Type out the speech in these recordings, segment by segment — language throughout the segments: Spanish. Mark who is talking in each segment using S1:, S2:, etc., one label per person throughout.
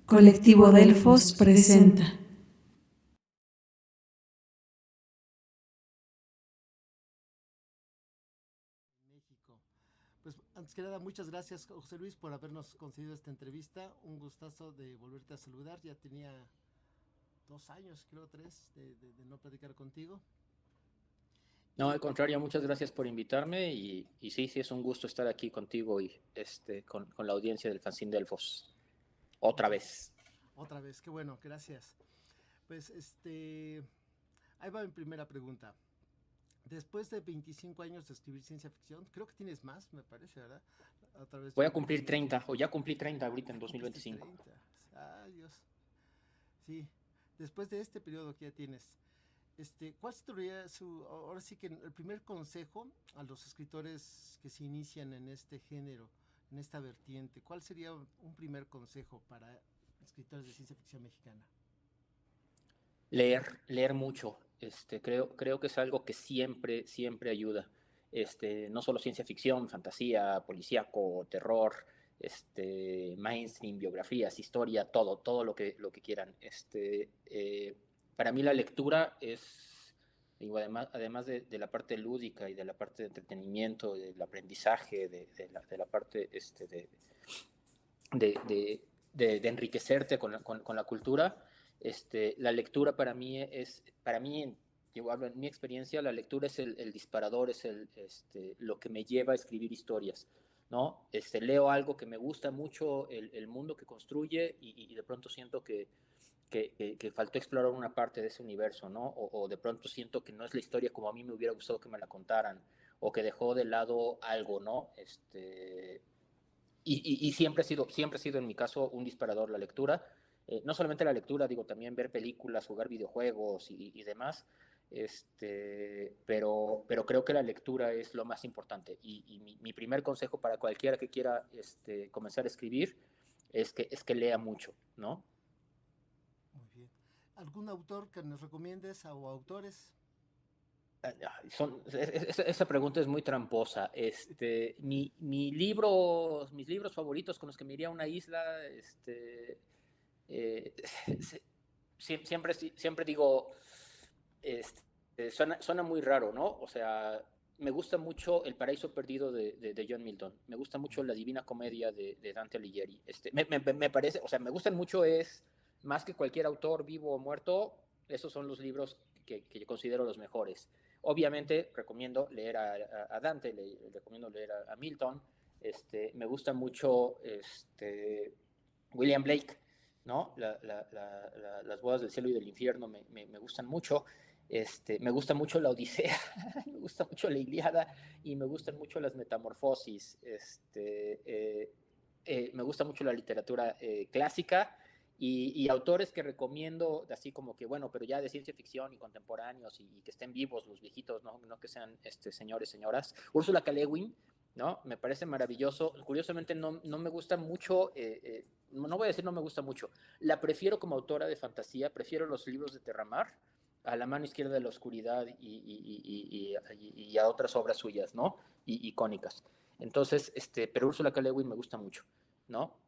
S1: Colectivo Delfos presenta.
S2: México. Pues antes que nada, muchas gracias, José Luis, por habernos concedido esta entrevista. Un gustazo de volverte a saludar. Ya tenía 2 años, creo 3, de no platicar contigo.
S3: No,
S2: Y
S3: al contrario, muchas gracias por invitarme y sí, sí, es un gusto estar aquí contigo y con la audiencia del Fanzine Delfos. Otra
S2: muchas,
S3: vez.
S2: otra vez, qué bueno, gracias. Pues ahí va mi primera pregunta. Después de 25 años de escribir ciencia ficción, creo que tienes más, me parece, ¿verdad? A través
S3: Voy a
S2: de
S3: cumplir
S2: México.
S3: 30, o ya cumplí 30 ahorita
S2: Ya
S3: en
S2: cumpliste
S3: 2025.
S2: 30. Ay, Dios. Sí. Después de este periodo que ya tienes, ¿cuál sería ahora sí que el primer consejo a los escritores que se inician en este género, en esta vertiente? ¿Cuál sería un primer consejo para escritores de ciencia ficción mexicana?
S3: Leer mucho. Creo que es algo que siempre, siempre ayuda. No solo ciencia ficción, fantasía, policíaco, terror, mainstream, biografías, historia, todo lo que quieran. Para mí la lectura es, digo, además de la parte lúdica y de la parte de entretenimiento, del aprendizaje, de la parte de, de, de enriquecerte con la cultura. La lectura para mí, yo hablo en mi experiencia, la lectura es el disparador, es lo que me lleva a escribir historias, ¿no? Leo algo que me gusta mucho, el mundo que construye y de pronto siento que faltó explorar una parte de ese universo, ¿no? O de pronto siento que no es la historia como a mí me hubiera gustado que me la contaran, o que dejó de lado algo, ¿no? Y siempre ha sido en mi caso un disparador la lectura. No solamente la lectura, digo, también ver películas, jugar videojuegos y demás. Pero creo que la lectura es lo más importante. Y mi primer consejo para cualquiera que quiera comenzar a escribir es que lea mucho, ¿no?
S2: Muy bien. ¿Algún autor que nos recomiendes o autores?
S3: Esa pregunta es muy tramposa. Mis libros favoritos con los que me iría a una isla, eh, siempre digo, suena muy raro, ¿no? O sea, me gusta mucho El Paraíso Perdido de John Milton, me gusta mucho La Divina Comedia de Dante Alighieri. Me parece, o sea, me gustan mucho, es más que cualquier autor vivo o muerto, esos son los libros que yo considero los mejores. Obviamente recomiendo leer a Dante, recomiendo leer a Milton. Me gusta mucho William Blake, ¿no? Las bodas del cielo y del infierno me gustan mucho. Me gusta mucho la Odisea, me gusta mucho la Iliada y me gustan mucho las metamorfosis. Me gusta mucho la literatura clásica y autores que recomiendo, así como que, bueno, pero ya de ciencia ficción y contemporáneos y que estén vivos los viejitos, no que sean señores, señoras. Úrsula K. Le Guin, ¿no? Me parece maravilloso. Curiosamente no me gusta mucho, no voy a decir no me gusta mucho, la prefiero como autora de fantasía, prefiero los libros de Terramar a La mano izquierda de la oscuridad y a otras obras suyas, ¿no? Icónicas. Entonces, pero Úrsula K. Le Guin me gusta mucho, ¿no?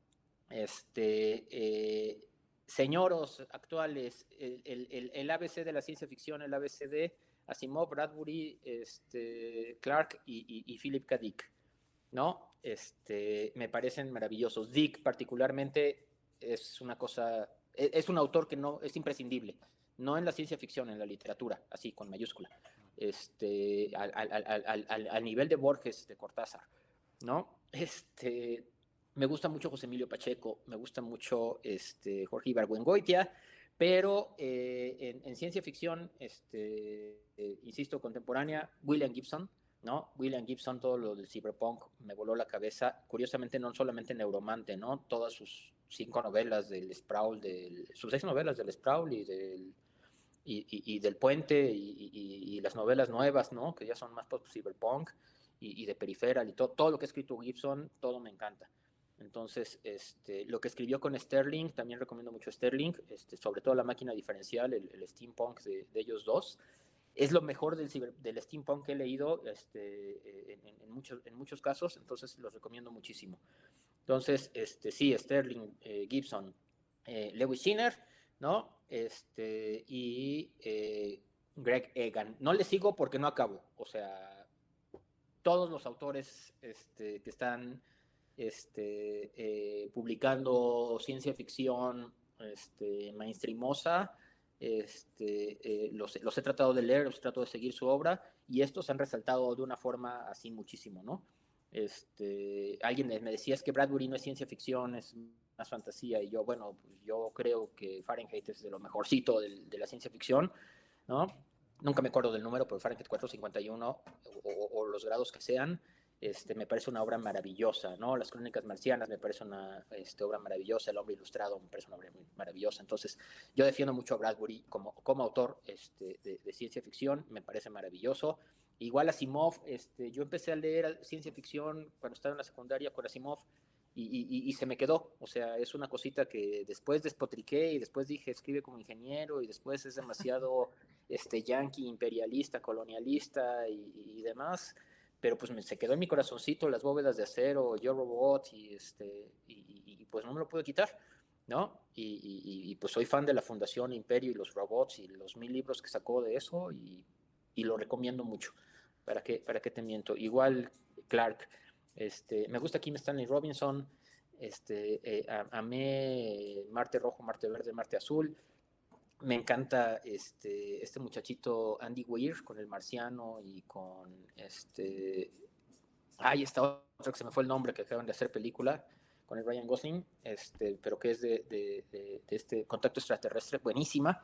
S3: Este, eh, Señoros actuales, el ABC de la ciencia ficción, el ABC de Asimov, Bradbury, Clark y Philip K. Dick, ¿no? Me parecen maravillosos. Dick particularmente es una cosa, es un autor que no es imprescindible, no en la ciencia ficción, en la literatura, así con mayúscula, al nivel de Borges, de Cortázar, ¿no? Me gusta mucho José Emilio Pacheco, me gusta mucho Jorge Ibargüengoitia, pero en ciencia ficción, insisto, contemporánea, William Gibson, ¿no? William Gibson, todo lo del cyberpunk me voló la cabeza. Curiosamente, no solamente Neuromante, ¿no? Todas sus 5 novelas del Sprawl, sus 6 novelas del Sprawl y del Puente y las novelas nuevas, ¿no? Que ya son más post-cyberpunk y de Peripheral y todo lo que ha escrito Gibson, todo me encanta. Entonces, lo que escribió con Sterling, también recomiendo mucho Sterling, sobre todo la máquina diferencial, el steampunk de ellos dos. Es lo mejor del steampunk que he leído en muchos casos, entonces los recomiendo muchísimo. Entonces, sí, Sterling, Gibson. Lewis Skinner, ¿no? Y Greg Egan. No le sigo porque no acabo. O sea, todos los autores que están publicando ciencia ficción mainstreamosa, los he tratado de leer, los he tratado de seguir su obra, y estos han resaltado de una forma así muchísimo, ¿no? Alguien me decía, es que Bradbury no es ciencia ficción, es más fantasía, y yo, bueno, pues yo creo que Fahrenheit es de lo mejorcito de la ciencia ficción, ¿no? Nunca me acuerdo del número, pero Fahrenheit 451 o los grados que sean, me parece una obra maravillosa, ¿no? Las Crónicas Marcianas me parece una obra maravillosa, El Hombre Ilustrado me parece una obra muy maravillosa. Entonces, yo defiendo mucho a Bradbury como autor de ciencia ficción, me parece maravilloso. Igual Asimov, yo empecé a leer ciencia ficción cuando estaba en la secundaria con Asimov, y se me quedó. O sea, es una cosita que después despotriqué y después dije, escribe como ingeniero, y después es demasiado yanqui, imperialista, colonialista y demás. Pero pues se quedó en mi corazoncito Las Bóvedas de Acero, Yo Robot, y pues no me lo pude quitar, ¿no? Y pues soy fan de la Fundación Imperio y los robots y los 1000 libros que sacó de eso, y lo recomiendo mucho. ¿Para qué te miento? Igual Clark, me gusta Kim Stanley Robinson, amé Marte Rojo, Marte Verde, Marte Azul. Me encanta este muchachito Andy Weir con El Marciano, y con está otro que se me fue el nombre, que acaban de hacer película con el Ryan Gosling, pero que es de este Contacto Extraterrestre, buenísima.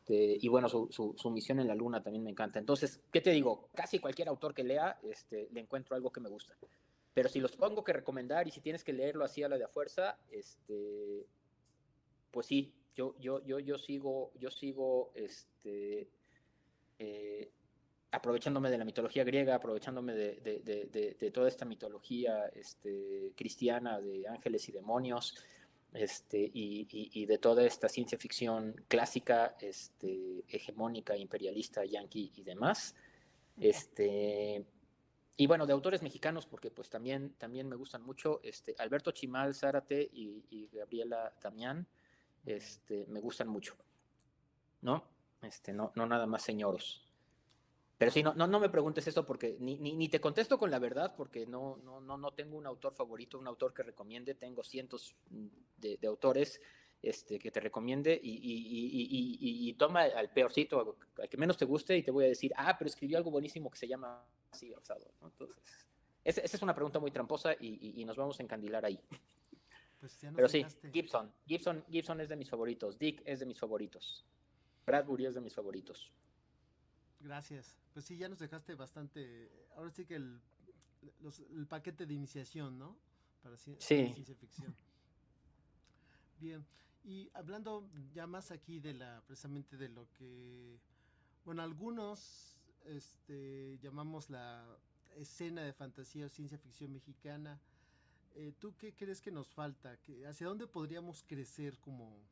S3: Y bueno, su misión en la Luna también me encanta. Entonces, ¿qué te digo? Casi cualquier autor que lea, le encuentro algo que me gusta. Pero si los pongo que recomendar, y si tienes que leerlo así a la de a fuerza, pues sí, yo sigo aprovechándome de la mitología griega, aprovechándome de toda esta mitología cristiana de ángeles y demonios, y de toda esta ciencia ficción clásica, hegemónica, imperialista, yanqui y demás. Y bueno, de autores mexicanos, porque pues también me gustan mucho, Alberto Chimal Zárate y Gabriela Damián, me gustan mucho, ¿no? No nada más señoros. Pero sí, no me preguntes eso, porque ni te contesto con la verdad, porque no tengo un autor favorito, un autor que recomiende. Tengo cientos de autores que te recomiende, y toma al peorcito, al que menos te guste, y te voy a decir, pero escribió algo buenísimo que se llama así, Osado, ¿no? Entonces, esa es una pregunta muy tramposa, y nos vamos a encandilar ahí.
S2: Pues ya nos
S3: Pero sí,
S2: dejaste.
S3: Gibson es de mis favoritos, Dick es de mis favoritos, Bradbury es de mis favoritos.
S2: Gracias. Pues sí, ya nos dejaste bastante. Ahora sí que el paquete de iniciación, ¿no? Para
S3: Sí.
S2: ciencia ficción. Bien. Y hablando ya más aquí precisamente de lo que, bueno, algunos llamamos la escena de fantasía o ciencia ficción mexicana. ¿Tú qué crees que nos falta? ¿Hacia dónde podríamos crecer como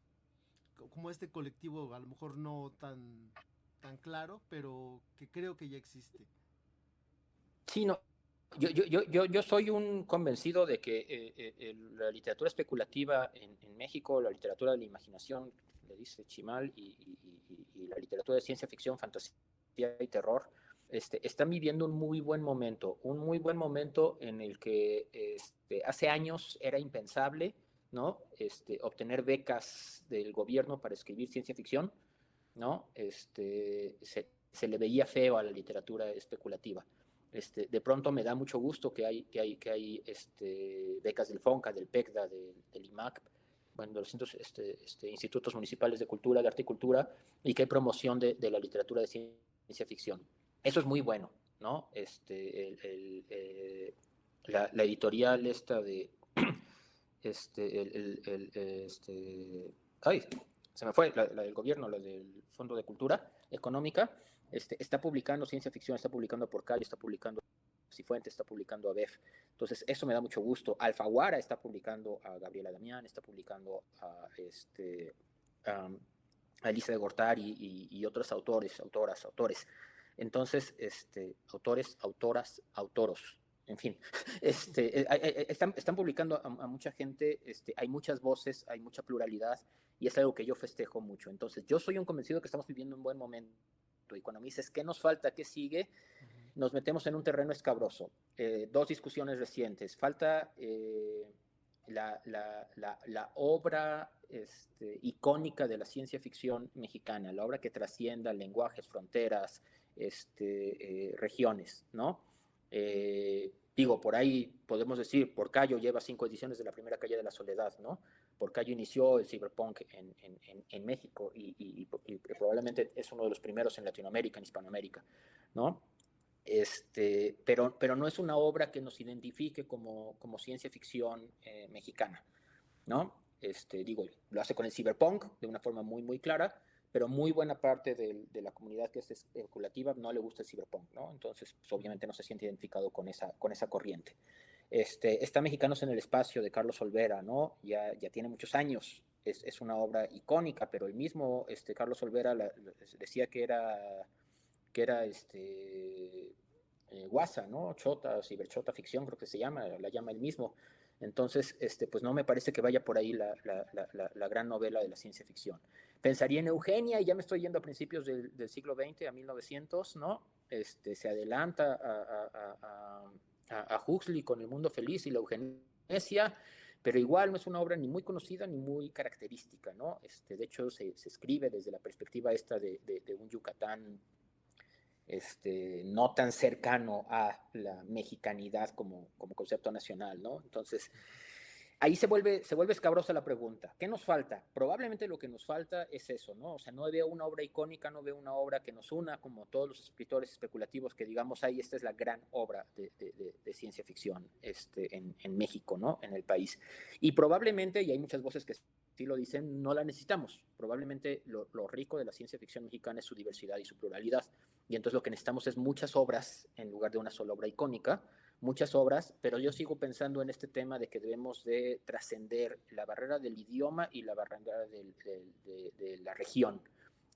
S2: este colectivo? A lo mejor no tan claro, pero que creo que ya existe.
S3: Sí, no. Yo soy un convencido de que la literatura especulativa en México, la literatura de la imaginación, le dice Chimal, y la literatura de ciencia ficción, fantasía y terror, están viviendo un muy buen momento en el que hace años era impensable, ¿no? Obtener becas del gobierno para escribir ciencia ficción, ¿no? Se le veía feo a la literatura especulativa. De pronto me da mucho gusto que hay becas del FONCA, del PECDA, del IMAC, bueno, de los institutos municipales de cultura, de arte y cultura, y que hay promoción de la literatura de ciencia ficción. Eso es muy bueno, ¿no? La editorial esta de ay, se me fue, la del gobierno, la del Fondo de Cultura Económica, está publicando ciencia ficción, está publicando Porcal, está publicando Cifuentes, está publicando a BEF. Entonces, eso me da mucho gusto. Alfaguara está publicando a Gabriela Damián, está publicando a Elisa de Gortari y otros autores. Entonces, autores, autoras, autoros. en fin, están publicando a mucha gente, hay muchas voces, hay mucha pluralidad, y es algo que yo festejo mucho. Entonces, yo soy un convencido que estamos viviendo un buen momento, y cuando me dices, ¿qué nos falta? ¿Qué sigue? Nos metemos en un terreno escabroso. Dos discusiones recientes. Falta la obra icónica de la ciencia ficción mexicana, la obra que trascienda lenguajes, fronteras, regiones, ¿no? Digo, por ahí podemos decir, Porcayo lleva 5 ediciones de la primera Calle de la Soledad, ¿no? Porcayo inició el cyberpunk en México y probablemente es uno de los primeros en Latinoamérica, en Hispanoamérica, ¿no? Pero no es una obra que nos identifique como ciencia ficción mexicana, ¿no? Digo, lo hace con el cyberpunk de una forma muy, muy clara, pero muy buena parte de la comunidad que es especulativa no le gusta el cyberpunk, ¿no? Entonces, pues, obviamente no se siente identificado con esa corriente. Está Mexicanos en el Espacio de Carlos Olvera, ¿no? Ya tiene muchos años, es una obra icónica, pero el mismo Carlos Olvera decía que era Guasa, ¿no? Chota, ciberchota ficción, creo que se llama, la llama él mismo. Entonces, pues no me parece que vaya por ahí la gran novela de la ciencia ficción. Pensaría en Eugenia, y ya me estoy yendo a principios del siglo XX, a 1900, ¿no? Se adelanta a Huxley con El Mundo Feliz y la eugenesia, pero igual no es una obra ni muy conocida ni muy característica, ¿no? De hecho, se escribe desde la perspectiva esta de un Yucatán no tan cercano a la mexicanidad como concepto nacional, ¿no? Entonces, ahí se vuelve escabrosa la pregunta. ¿Qué nos falta? Probablemente lo que nos falta es eso, ¿no? O sea, no veo una obra icónica, no veo una obra que nos una, como todos los escritores especulativos que digamos, ahí esta es la gran obra de ciencia ficción en México, ¿no? En el país. Y probablemente, y hay muchas voces que sí lo dicen, no la necesitamos. Probablemente lo rico de la ciencia ficción mexicana es su diversidad y su pluralidad. Y entonces lo que necesitamos es muchas obras en lugar de una sola obra icónica, muchas obras, pero yo sigo pensando en este tema de que debemos de trascender la barrera del idioma y la barrera de la región,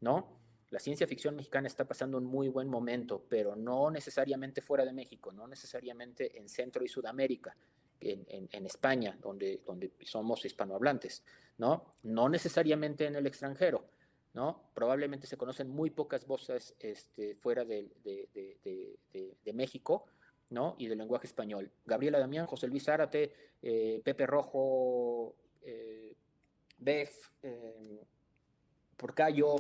S3: ¿no? La ciencia ficción mexicana está pasando un muy buen momento, pero no necesariamente fuera de México, no necesariamente en Centro y Sudamérica, en España, donde somos hispanohablantes, ¿no? No necesariamente en el extranjero, ¿no? Probablemente se conocen muy pocas voces fuera de México, ¿no? Y del lenguaje español. Gabriela Damián, José Luis Zárate, Pepe Rojo, Bef, Porcayo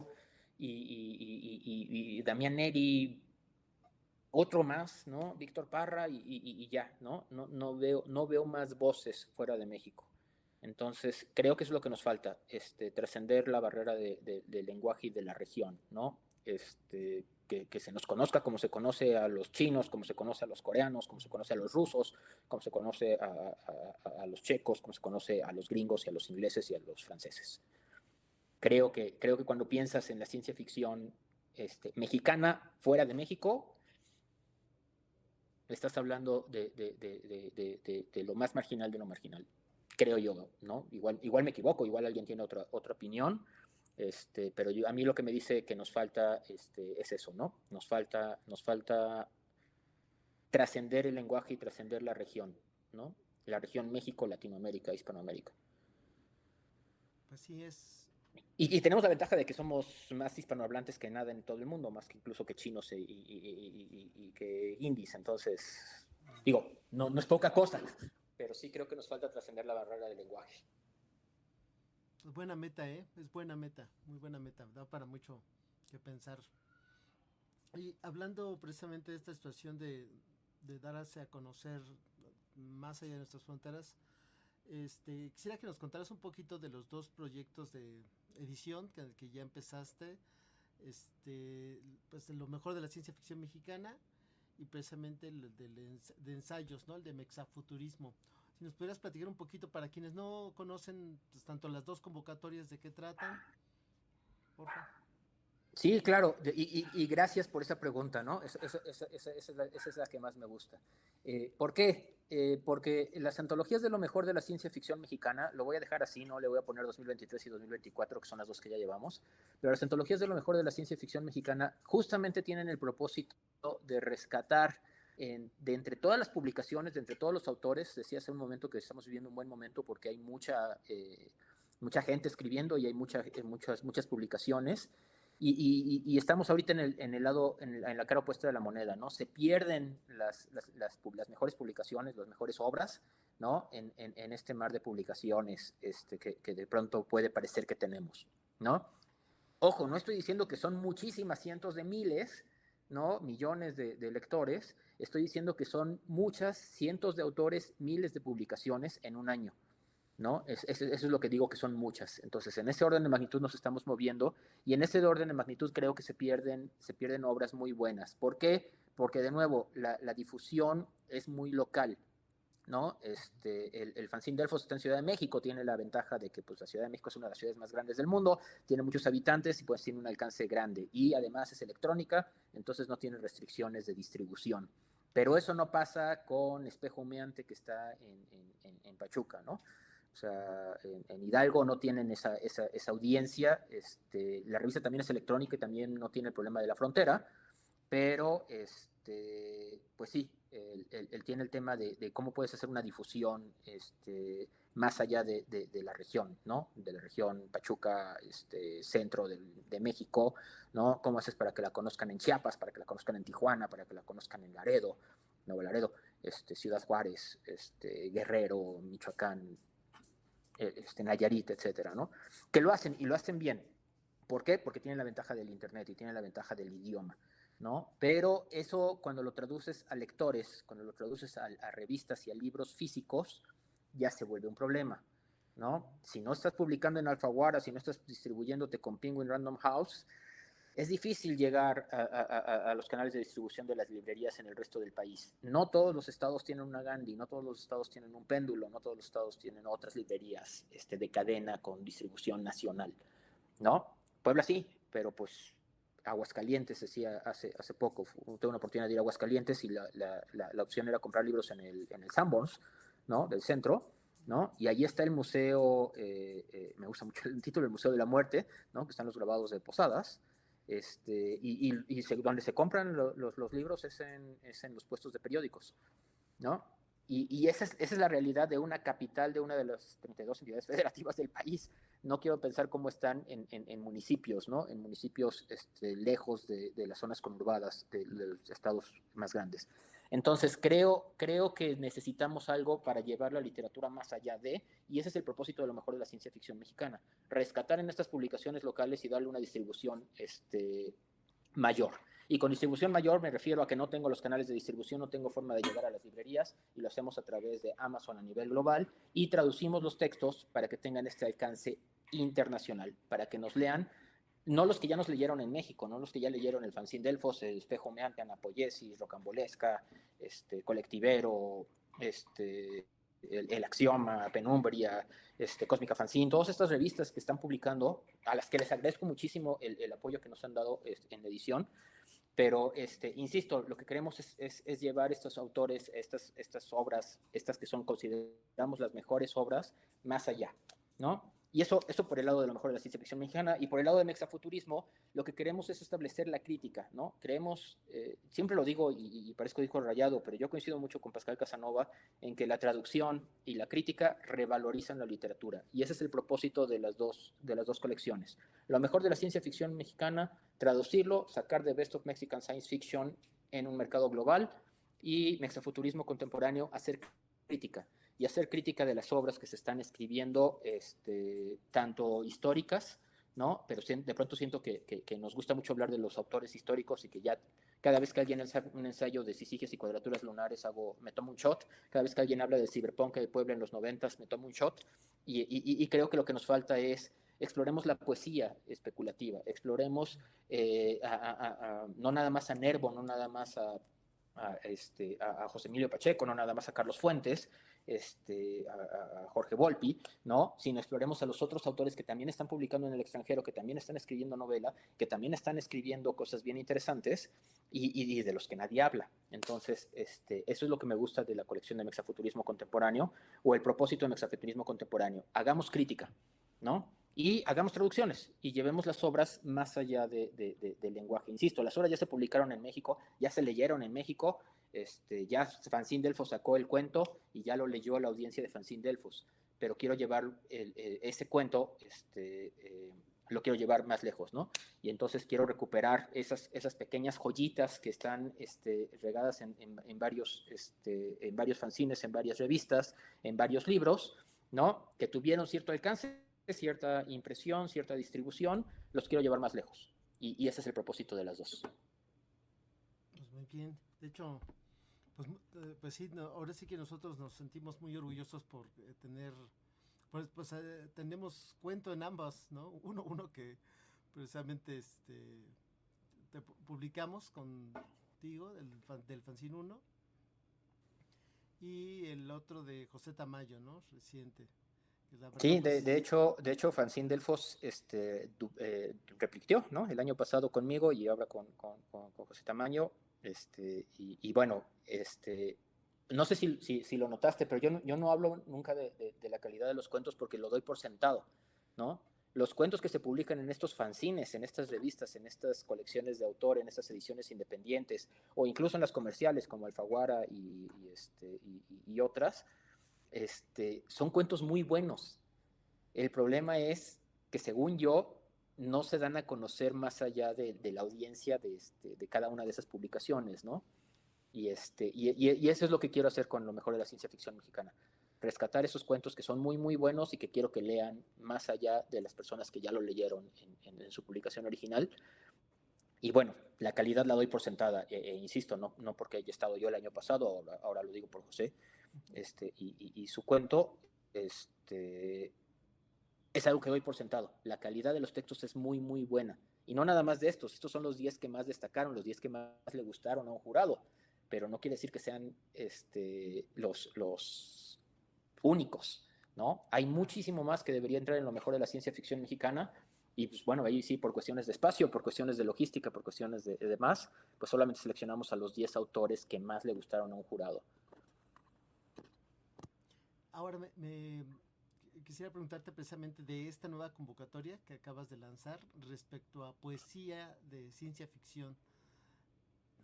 S3: y Damián Neri, otro más, ¿no? Víctor Parra y ya, ¿no? No veo más voces fuera de México. Entonces, creo que eso es lo que nos falta, trascender la barrera del lenguaje y de la región, ¿no? Que se nos conozca como se conoce a los chinos, como se conoce a los coreanos, como se conoce a los rusos, como se conoce a los checos, como se conoce a los gringos y a los ingleses y a los franceses. Creo que cuando piensas en la ciencia ficción mexicana fuera de México, estás hablando de lo más marginal de lo marginal, creo yo, ¿no? Igual me equivoco, igual alguien tiene otra opinión, pero a mí lo que me dice que nos falta es eso, ¿no? Nos falta trascender el lenguaje y trascender la región, ¿no? La región México, Latinoamérica, Hispanoamérica.
S2: Pues sí es.
S3: Y tenemos la ventaja de que somos más hispanohablantes que nada en todo el mundo, más que incluso que chinos y que indies. Entonces, digo, no es poca cosa, pero sí creo que nos falta trascender la barrera del lenguaje.
S2: Es buena meta, ¿eh? Es buena meta, muy buena meta. Da para mucho que pensar. Y hablando precisamente de esta situación de darse a conocer más allá de nuestras fronteras, quisiera que nos contaras un poquito de los dos proyectos de edición que ya empezaste, pues de lo mejor de la ciencia ficción mexicana y precisamente el de ensayos, ¿no? El de Mexafuturismo. Si nos pudieras platicar un poquito para quienes no conocen pues, tanto las dos convocatorias de qué tratan, por favor.
S3: Sí, claro, y gracias por esa pregunta, ¿no? Esa es la que más me gusta. ¿Por qué? Porque las antologías de lo mejor de la ciencia ficción mexicana, lo voy a dejar así, no le voy a poner 2023 y 2024, que son las dos que ya llevamos, pero las antologías de lo mejor de la ciencia ficción mexicana justamente tienen el propósito de rescatar de entre todas las publicaciones, de entre todos los autores, decía hace un momento que estamos viviendo un buen momento porque hay mucha gente escribiendo y hay muchas publicaciones. Y estamos ahorita en el lado, en la cara opuesta de la moneda, ¿no? Se pierden las mejores publicaciones, las mejores obras, ¿no? En este mar de publicaciones que de pronto puede parecer que tenemos, ¿no? Ojo, no estoy diciendo que son muchísimas, cientos de miles, ¿no? Millones de lectores. Estoy diciendo que son muchas, cientos de autores, miles de publicaciones en un año, ¿no? Eso es lo que digo, que son muchas. Entonces, en ese orden de magnitud nos estamos moviendo y en ese orden de magnitud creo que se pierden obras muy buenas. ¿Por qué? Porque, de nuevo, la difusión es muy local, ¿no? El fanzine Delfos está en Ciudad de México, tiene la ventaja de que pues, la Ciudad de México es una de las ciudades más grandes del mundo, tiene muchos habitantes y pues tiene un alcance grande. Y además es electrónica, entonces no tiene restricciones de distribución. Pero eso no pasa con Espejo Humeante, que está en Pachuca, ¿no? O sea, en Hidalgo no tienen esa audiencia. La revista también es electrónica y también no tiene el problema de la frontera, pero pues sí, él tiene el tema de cómo puedes hacer una difusión más allá de la región, ¿no? De la región Pachuca, centro de México, ¿no? ¿Cómo haces para que la conozcan en Chiapas, para que la conozcan en Tijuana, para que la conozcan en Laredo, Nuevo Laredo, Ciudad Juárez, Guerrero, Michoacán, Nayarit, etcétera, ¿no? Que lo hacen y lo hacen bien. ¿Por qué? Porque tienen la ventaja del internet y tienen la ventaja del idioma, ¿no? Pero eso, cuando lo traduces a lectores, cuando lo traduces a revistas y a libros físicos, ya se vuelve un problema, ¿no? Si no estás publicando en Alfaguara, si no estás distribuyéndote con Penguin Random House, es difícil llegar a los canales de distribución de las librerías en el resto del país. No todos los estados tienen una Gandhi, no todos los estados tienen un Péndulo, no todos los estados tienen otras librerías de cadena con distribución nacional, ¿no? Puebla sí, pero pues Aguascalientes, decía hace poco, tuve una oportunidad de ir a Aguascalientes y la opción era comprar libros en el Sanborns, ¿no? Del centro, ¿no? Y ahí está el museo, me gusta mucho el título, el Museo de la Muerte, ¿no? Que están los grabados de Posadas, donde se compran los libros es en los puestos de periódicos, ¿no? Y esa es la realidad de una capital, de una de las 32 entidades federativas del país. No quiero pensar cómo están en municipios, ¿no? En municipios lejos de las zonas conurbadas de los estados más grandes. Entonces, creo que necesitamos algo para llevar la literatura más allá de, y ese es el propósito de lo mejor de la ciencia ficción mexicana, rescatar en estas publicaciones locales y darle una distribución mayor. Y con distribución mayor me refiero a que no tengo los canales de distribución, no tengo forma de llegar a las librerías y lo hacemos a través de Amazon a nivel global y traducimos los textos para que tengan este alcance internacional, para que nos lean, no los que ya nos leyeron en México, no los que ya leyeron el fanzine Delfos, el Espejo Humeante, Anapoyesis, Rocambolesca, Colectivero, el Axioma, Penumbria, Cósmica Fanzine, todas estas revistas que están publicando, a las que les agradezco muchísimo el apoyo que nos han dado en edición. Pero, insisto, lo que queremos es llevar estos autores, estas obras, estas que son, consideramos las mejores obras, más allá, ¿no? Y eso por el lado de lo mejor de la ciencia ficción mexicana. Y por el lado del mexafuturismo, lo que queremos es establecer la crítica, ¿no? Creemos, siempre lo digo y parezco disco rayado, pero yo coincido mucho con Pascal Casanova en que la traducción y la crítica revalorizan la literatura. Y ese es el propósito de las dos colecciones. Lo mejor de la ciencia ficción mexicana, traducirlo, sacar de Best of Mexican Science Fiction en un mercado global, y mexafuturismo contemporáneo, hacer crítica. Y hacer crítica de las obras que se están escribiendo, tanto históricas, ¿no? Pero de pronto siento que nos gusta mucho hablar de los autores históricos y que ya cada vez que alguien hace un ensayo de Sisiges y Cuadraturas Lunares me tomo un shot, cada vez que alguien habla del Cyberpunk de Puebla en los 90s me tomo un shot, y creo que lo que nos falta es exploremos la poesía especulativa, exploremos no nada más a Nervo, no nada más a José Emilio Pacheco, no nada más a Carlos Fuentes, a Jorge Volpi, ¿no? Sino exploremos a los otros autores que también están publicando en el extranjero, que también están escribiendo novela, que también están escribiendo cosas bien interesantes y de los que nadie habla. Entonces, eso es lo que me gusta de la colección de Mexafuturismo Contemporáneo, o el propósito de Mexafuturismo Contemporáneo. Hagamos crítica, ¿no? Y hagamos traducciones y llevemos las obras más allá del lenguaje. Insisto, las obras ya se publicaron en México, ya se leyeron en México, Ya Fanzine Delfos sacó el cuento y ya lo leyó la audiencia de Fanzine Delfos, pero quiero llevar ese cuento, lo quiero llevar más lejos, ¿no? Y entonces quiero recuperar esas pequeñas joyitas que están regadas en varios fanzines, en varias revistas, en varios libros, ¿no? Que tuvieron cierto alcance, cierta impresión, cierta distribución, los quiero llevar más lejos. Y ese es el propósito de las dos.
S2: Pues muy bien. De hecho, pues sí, no, ahora sí que nosotros nos sentimos muy orgullosos por tener, pues tenemos cuento en ambas, ¿no? Uno que precisamente publicamos contigo, del Fanzine 1, y el otro de José Tamayo, ¿no? Reciente. La verdad,
S3: Sí,
S2: pues,
S3: de hecho, Fanzine Delfos repitió, ¿no? El año pasado conmigo y ahora con José Tamaño. Y bueno, no sé si lo notaste, pero yo no hablo nunca de la calidad de los cuentos porque lo doy por sentado, ¿no? Los cuentos que se publican en estos fanzines, en estas revistas, en estas colecciones de autor, en estas ediciones independientes, o incluso en las comerciales como Alfaguara y otras, son cuentos muy buenos. El problema es que, según yo, no se dan a conocer más allá de la audiencia de cada una de esas publicaciones, ¿no? Y eso es lo que quiero hacer con lo mejor de la ciencia ficción mexicana. Rescatar esos cuentos que son muy, muy buenos y que quiero que lean más allá de las personas que ya lo leyeron en su publicación original. Y bueno, la calidad la doy por sentada, insisto, no porque haya estado yo el año pasado, ahora lo digo por José, y su cuento, es algo que doy por sentado. La calidad de los textos es muy, muy buena. Y no nada más de estos son los 10 que más destacaron, los 10 que más le gustaron a un jurado, pero no quiere decir que sean los únicos, ¿no? Hay muchísimo más que debería entrar en lo mejor de la ciencia ficción mexicana, y pues bueno, ahí sí, por cuestiones de espacio, por cuestiones de logística, por cuestiones de demás, pues solamente seleccionamos a los 10 autores que más le gustaron a un jurado.
S2: ahora quisiera preguntarte precisamente de esta nueva convocatoria que acabas de lanzar respecto a poesía de ciencia ficción,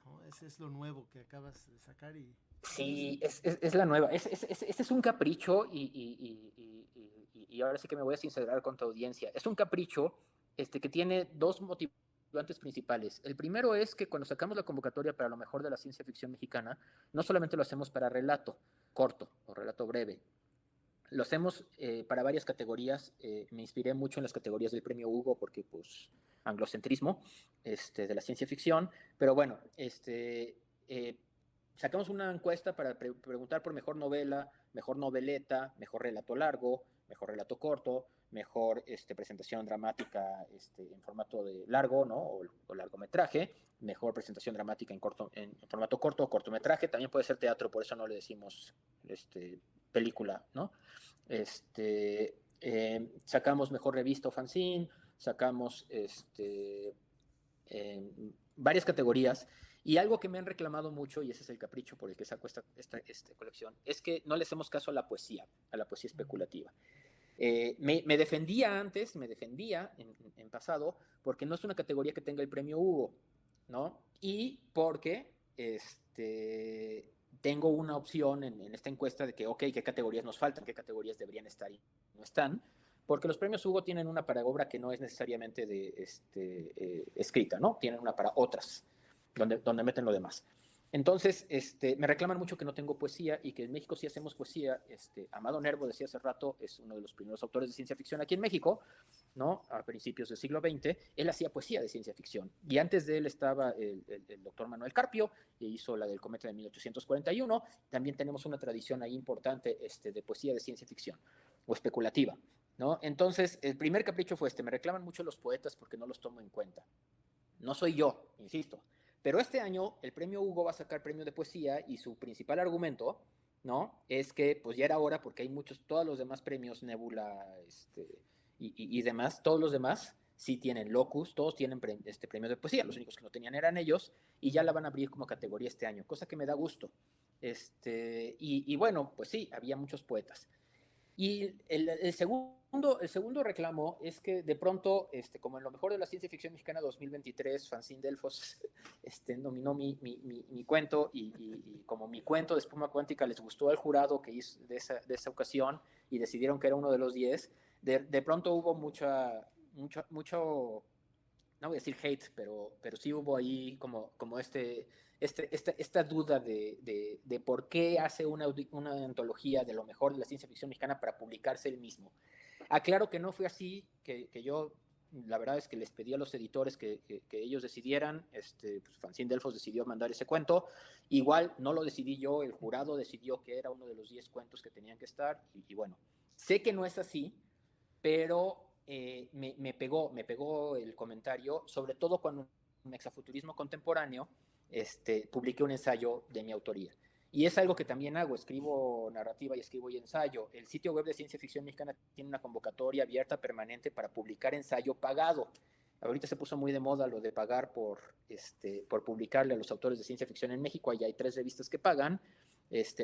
S2: ¿no? Ese es lo nuevo que acabas de sacar y...
S3: Sí, es la nueva. Este es un capricho y ahora sí que me voy a sincerar con tu audiencia. Es un capricho que tiene dos motivantes principales. El primero es que cuando sacamos la convocatoria para lo mejor de la ciencia ficción mexicana, no solamente lo hacemos para relato corto o relato breve, lo hacemos para varias categorías. Me inspiré mucho en las categorías del premio Hugo porque, pues, anglocentrismo de la ciencia ficción. Pero bueno, sacamos una encuesta para preguntar por mejor novela, mejor noveleta, mejor relato largo, mejor relato corto, mejor presentación dramática en formato de largo, ¿no? O largometraje, mejor presentación dramática en formato corto o cortometraje. También puede ser teatro, por eso no le decimos película, ¿no? Sacamos mejor revista o fanzine, sacamos varias categorías. Y algo que me han reclamado mucho, y ese es el capricho por el que saco esta colección, es que no le hacemos caso a la poesía especulativa. Me defendía en pasado, porque no es una categoría que tenga el premio Hugo, ¿no? Y porque tengo una opción en esta encuesta de que, ok, ¿qué categorías nos faltan? ¿Qué categorías deberían estar y no están? Porque los premios Hugo tienen una para obra que no es necesariamente escrita, ¿no? Tienen una para otras, donde meten lo demás. Entonces, me reclaman mucho que no tengo poesía y que en México sí hacemos poesía. Amado Nervo, decía hace rato, es uno de los primeros autores de ciencia ficción aquí en México, ¿no? A principios del siglo XX, él hacía poesía de ciencia ficción. Y antes de él estaba el doctor Manuel Carpio, que hizo la del cometa de 1841. También tenemos una tradición ahí importante de poesía de ciencia ficción o especulativa, ¿no? Entonces, el primer capricho fue me reclaman mucho los poetas porque no los tomo en cuenta. No soy yo, insisto. Pero este año el premio Hugo va a sacar premio de poesía y su principal argumento, ¿no? Es que pues ya era hora porque hay todos los demás premios, Nebula, y demás, todos los demás sí tienen locus, todos tienen premio de poesía, los únicos que no tenían eran ellos, y ya la van a abrir como categoría este año, cosa que me da gusto. Y bueno, pues sí, había muchos poetas. Y el segundo reclamo es que de pronto, como en lo mejor de la ciencia ficción mexicana 2023, Fanzine Delfos nominó mi cuento y como mi cuento de espuma cuántica les gustó al jurado que hizo de esa ocasión y decidieron que era uno de los 10, de pronto hubo mucho, no voy a decir hate, pero sí hubo ahí como esta duda de por qué hace una antología de lo mejor de la ciencia ficción mexicana para publicarse él mismo. Aclaro que no fue así, que yo, la verdad es que les pedí a los editores que ellos decidieran, pues Fanzine Delfos decidió mandar ese cuento, igual no lo decidí yo, el jurado decidió que era uno de los 10 cuentos que tenían que estar, y bueno, sé que no es así, pero me pegó el comentario, sobre todo cuando en Exafuturismo Contemporáneo publiqué un ensayo de mi autoría. Y es algo que también hago, escribo narrativa y escribo y ensayo. El sitio web de Ciencia Ficción Mexicana tiene una convocatoria abierta permanente para publicar ensayo pagado. Ahorita se puso muy de moda lo de pagar por publicarle a los autores de ciencia ficción en México. Allá hay 3 revistas que pagan.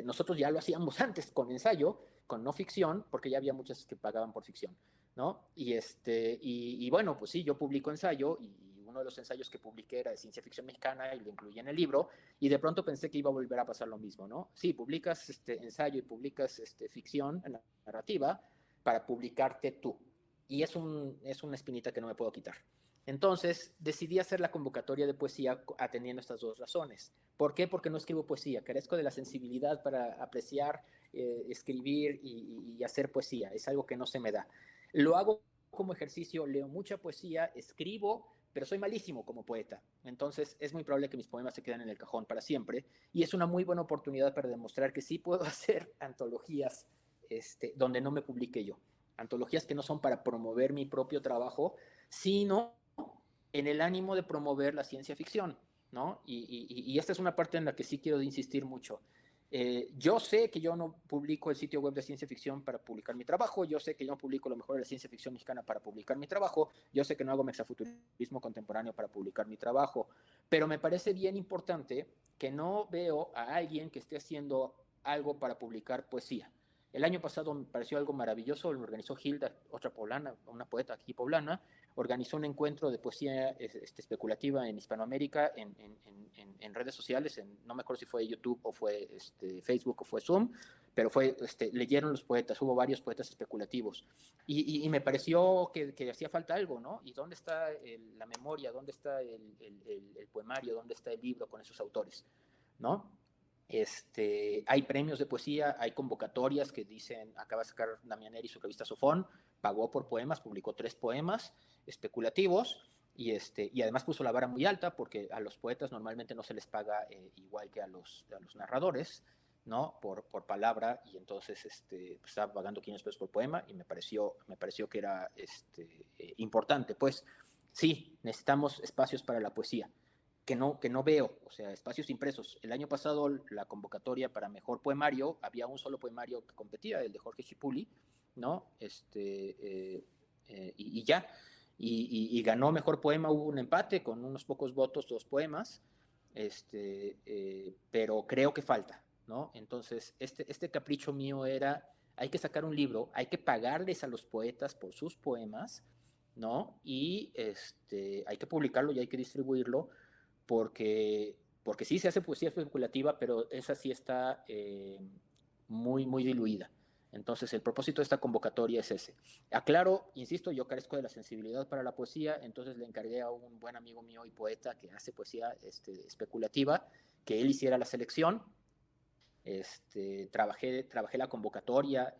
S3: Nosotros ya lo hacíamos antes con ensayo, con no ficción, porque ya había muchas que pagaban por ficción, ¿no? Y bueno, pues sí, yo publico ensayo y uno de los ensayos que publiqué era de ciencia ficción mexicana y lo incluí en el libro y de pronto pensé que iba a volver a pasar lo mismo, ¿no? Sí, publicas ensayo y publicas ficción, narrativa, para publicarte tú. Y es una espinita que no me puedo quitar. Entonces decidí hacer la convocatoria de poesía atendiendo estas 2 razones. ¿Por qué? Porque no escribo poesía, carezco de la sensibilidad para apreciar, escribir y hacer poesía, es algo que no se me da. Lo hago como ejercicio, leo mucha poesía, escribo, pero soy malísimo como poeta. Entonces es muy probable que mis poemas se queden en el cajón para siempre y es una muy buena oportunidad para demostrar que sí puedo hacer antologías donde no me publique yo. Antologías que no son para promover mi propio trabajo, sino en el ánimo de promover la ciencia ficción, ¿no? Y esta es una parte en la que sí quiero insistir mucho. Yo sé que yo no publico el sitio web de ciencia ficción para publicar mi trabajo, yo sé que yo no publico lo mejor de la ciencia ficción mexicana para publicar mi trabajo, yo sé que no hago mexafuturismo contemporáneo para publicar mi trabajo, pero me parece bien importante que no veo a alguien que esté haciendo algo para publicar poesía. El año pasado me pareció algo maravilloso, lo organizó Hilda, otra poblana, una poeta aquí poblana, organizó un encuentro de poesía especulativa en Hispanoamérica en redes sociales, no me acuerdo si fue YouTube o fue Facebook o fue Zoom, pero leyeron los poetas, hubo varios poetas especulativos y me pareció que hacía falta algo, ¿no? ¿Y dónde está la memoria? ¿Dónde está el poemario? ¿Dónde está el libro con esos autores? ¿No? Hay premios de poesía, hay convocatorias que dicen, acaba de sacar Damián Eri su revista Sofón, pagó por poemas, publicó 3 poemas especulativos y además puso la vara muy alta porque a los poetas normalmente no se les paga igual que a los narradores, ¿no? Por palabra, y entonces pues estaba pagando 500 pesos por poema y me pareció que era importante. Pues sí, necesitamos espacios para la poesía. Que no veo, o sea, espacios impresos. El año pasado la convocatoria para mejor poemario, había un solo poemario que competía, el de Jorge Chipuli, ¿no? Y ya. Y ganó mejor poema, hubo un empate con unos pocos votos, 2 poemas, pero creo que falta, ¿no? Entonces, este capricho mío era, hay que sacar un libro, hay que pagarles a los poetas por sus poemas, ¿no? Y hay que publicarlo y hay que distribuirlo, porque sí se hace poesía especulativa, pero esa sí está muy, muy diluida. Entonces, el propósito de esta convocatoria es ese. Aclaro, insisto, yo carezco de la sensibilidad para la poesía, entonces le encargué a un buen amigo mío y poeta que hace poesía especulativa, que él hiciera la selección. Trabajé la convocatoria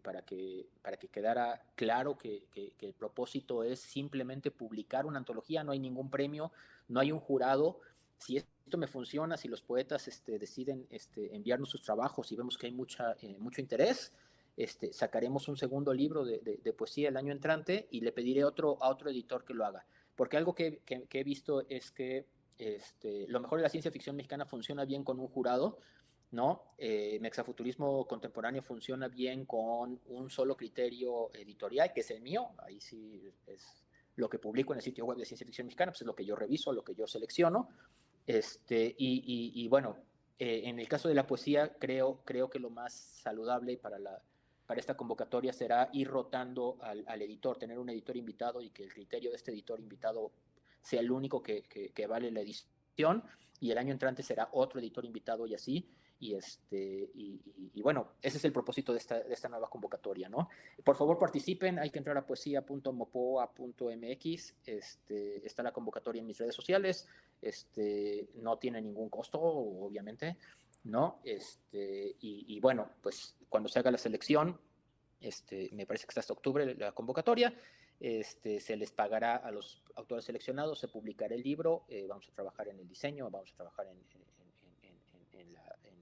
S3: para que quedara claro que el propósito es simplemente publicar una antología, no hay ningún premio, no hay un jurado. Si esto me funciona, si los poetas deciden enviarnos sus trabajos y vemos que hay mucho interés, sacaremos un segundo libro de poesía el año entrante y le pediré a otro editor que lo haga. Porque algo que he visto es que lo mejor de la ciencia ficción mexicana funciona bien con un jurado, ¿no? Mexafuturismo contemporáneo funciona bien con un solo criterio editorial, que es el mío. Ahí sí es lo que publico en el sitio web de Ciencia Ficción Mexicana, pues es lo que yo reviso, lo que yo selecciono. Y bueno, en el caso de la poesía, creo que lo más saludable para para esta convocatoria será ir rotando al editor, tener un editor invitado y que el criterio de este editor invitado sea el único que vale la edición, y el año entrante será otro editor invitado y así. Y bueno, ese es el propósito de esta nueva convocatoria, ¿no? Por favor, participen, hay que entrar a poesia.mopoa.mx, está la convocatoria en mis redes sociales, no tiene ningún costo, obviamente, ¿no? Y bueno, pues cuando se haga la selección, me parece que está hasta octubre la convocatoria, se les pagará a los autores seleccionados, se publicará el libro, vamos a trabajar en el diseño, vamos a trabajar en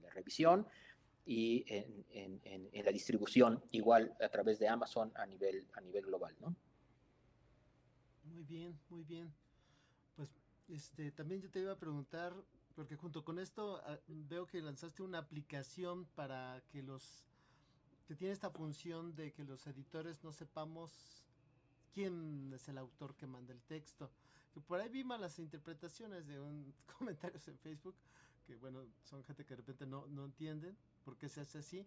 S3: la revisión y en la distribución, igual a través de Amazon a nivel global, ¿no?
S2: Muy bien, muy bien. Pues también yo te iba a preguntar, porque junto con esto veo que lanzaste una aplicación para que tiene esta función de que los editores no sepamos quién es el autor que manda el texto. Que por ahí vi malas interpretaciones de comentarios en Facebook, que bueno, son gente que de repente no entienden por qué se hace así.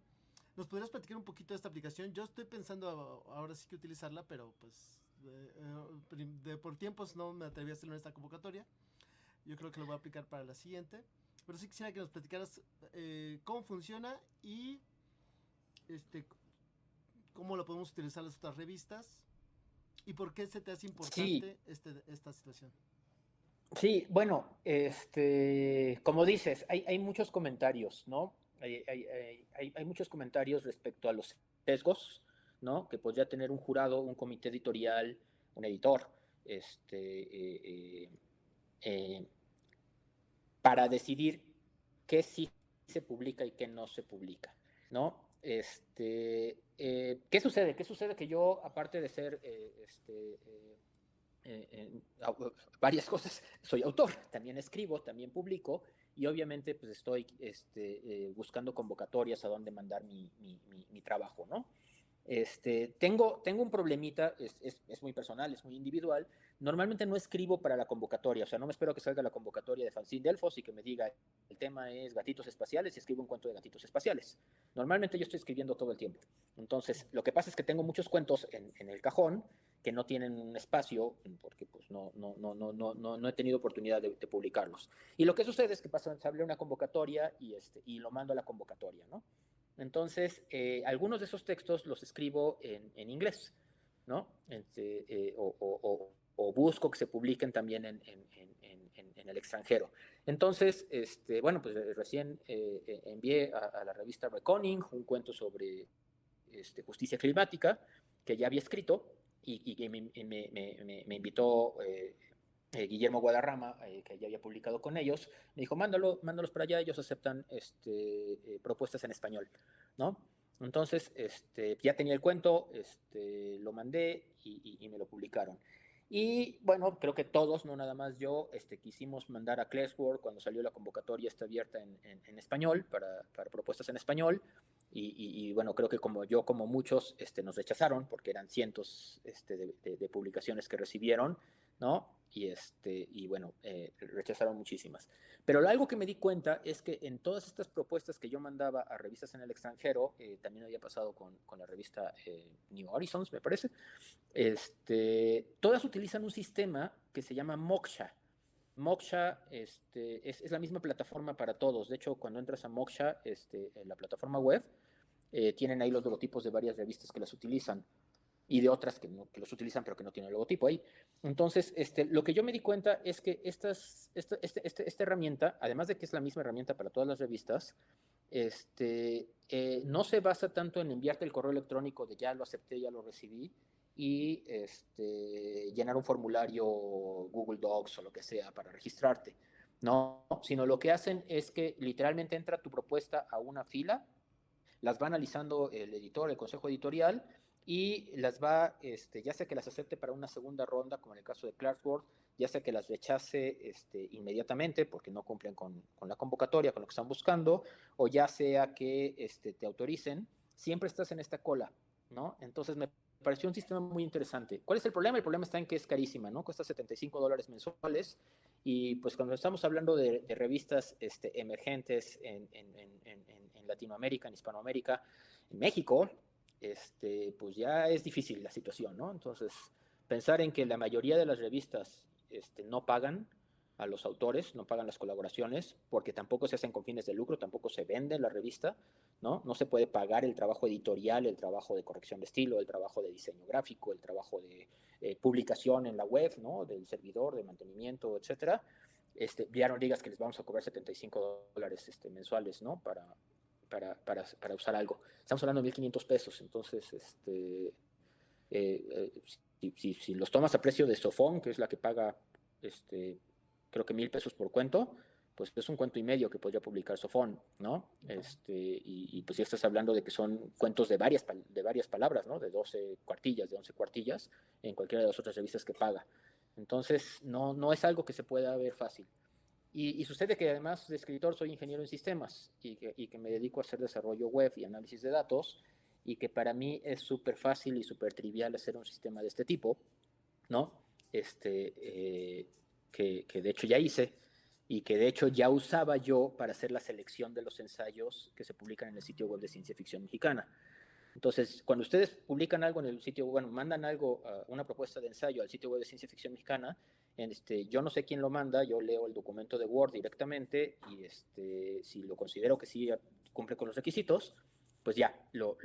S2: ¿Nos podrías platicar un poquito de esta aplicación? Yo estoy pensando ahora sí que utilizarla, pero pues por tiempos no me atreví a hacerlo en esta convocatoria. Yo creo que lo voy a aplicar para la siguiente. Pero sí quisiera que nos platicaras cómo funciona y cómo lo podemos utilizar en las otras revistas y por qué se te hace importante esta situación.
S3: Sí, bueno, como dices, hay muchos comentarios, ¿no? Hay muchos comentarios respecto a los sesgos, ¿no? Que podría tener un jurado, un comité editorial, un editor, para decidir qué sí se publica y qué no se publica, ¿no? ¿Qué sucede? ¿Qué sucede? Que yo, aparte de ser varias cosas, soy autor, también escribo, también publico, y obviamente pues estoy buscando convocatorias a donde mandar mi trabajo, ¿no? Tengo un problemita, es muy personal, es muy individual. Normalmente no escribo para la convocatoria, o sea, no me espero que salga la convocatoria de Fanzine Delfos y que me diga el tema es gatitos espaciales y escribo un cuento de gatitos espaciales. Normalmente yo estoy escribiendo todo el tiempo. Entonces, lo que pasa es que tengo muchos cuentos en el cajón que no tienen un espacio porque pues no he tenido oportunidad de publicarlos. Y lo que sucede es que se abre una convocatoria y lo mando a la convocatoria, ¿no? Entonces, algunos de esos textos los escribo en inglés, ¿no? O busco que se publiquen también en el extranjero. Entonces, bueno, pues recién envié a la revista Reckoning un cuento sobre justicia climática que ya había escrito y que me invitó Guillermo Guadarrama, que ya había publicado con ellos, me dijo, mándalos para allá, ellos aceptan propuestas en español, ¿no? Entonces, ya tenía el cuento, lo mandé y me lo publicaron. Y bueno, creo que todos, no nada más yo, quisimos mandar a Classwork cuando salió la convocatoria, está abierta en español, para propuestas en español. Y bueno, creo que como muchos, nos rechazaron porque eran cientos de publicaciones que recibieron, ¿no? Y bueno, rechazaron muchísimas. Pero algo que me di cuenta es que en todas estas propuestas que yo mandaba a revistas en el extranjero, también había pasado con la revista New Horizons, me parece, todas utilizan un sistema que se llama Moksha. Moksha es la misma plataforma para todos. De hecho, cuando entras a Moksha, en la plataforma web, tienen ahí los logotipos de varias revistas que las utilizan y de otras que los utilizan pero que no tienen logotipo ahí. Entonces, lo que yo me di cuenta es que esta herramienta, además de que es la misma herramienta para todas las revistas, no se basa tanto en enviarte el correo electrónico de ya lo acepté, ya lo recibí, y llenar un formulario Google Docs o lo que sea para registrarte, no, sino lo que hacen es que literalmente entra tu propuesta a una fila, las va analizando el editor, el consejo editorial, y las va, ya sea que las acepte para una segunda ronda, como en el caso de Clarksworth, ya sea que las rechace inmediatamente porque no cumplen con la convocatoria, con lo que están buscando, o ya sea que te autoricen, siempre estás en esta cola, ¿no? Entonces me pareció un sistema muy interesante. ¿Cuál es el problema? El problema está en que es carísima, ¿no? Cuesta $75 mensuales, y pues cuando estamos hablando de revistas emergentes en Latinoamérica, en Hispanoamérica, en México, pues ya es difícil la situación, ¿no? Entonces, pensar en que la mayoría de las revistas no pagan a los autores, no pagan las colaboraciones, porque tampoco se hacen con fines de lucro, tampoco se vende la revista, ¿no? No se puede pagar el trabajo editorial, el trabajo de corrección de estilo, el trabajo de diseño gráfico, el trabajo de publicación en la web, ¿no? Del servidor, de mantenimiento, etcétera. Ya no digas que les vamos a cobrar $75 mensuales, ¿no? Para usar algo. Estamos hablando de $1,500, entonces, si los tomas a precio de Sofón, que es la que paga, creo que $1,000 por cuento, pues es un cuento y medio que podría publicar Sofón, ¿no? Y pues ya estás hablando de que son cuentos de varias palabras, ¿no? De 12 cuartillas, de 11 cuartillas, en cualquiera de las otras revistas que paga. Entonces, no es algo que se pueda ver fácil. Y sucede que además de escritor soy ingeniero en sistemas y que me dedico a hacer desarrollo web y análisis de datos, y que para mí es súper fácil y súper trivial hacer un sistema de este tipo, ¿no? Que de hecho ya hice, y que de hecho ya usaba yo para hacer la selección de los ensayos que se publican en el sitio web de Ciencia Ficción Mexicana. Entonces, cuando ustedes publican algo en el sitio, bueno, mandan algo, una propuesta de ensayo al sitio web de Ciencia Ficción Mexicana, yo no sé quién lo manda, yo leo el documento de Word directamente, y si lo considero que sí cumple con los requisitos, pues ya, lo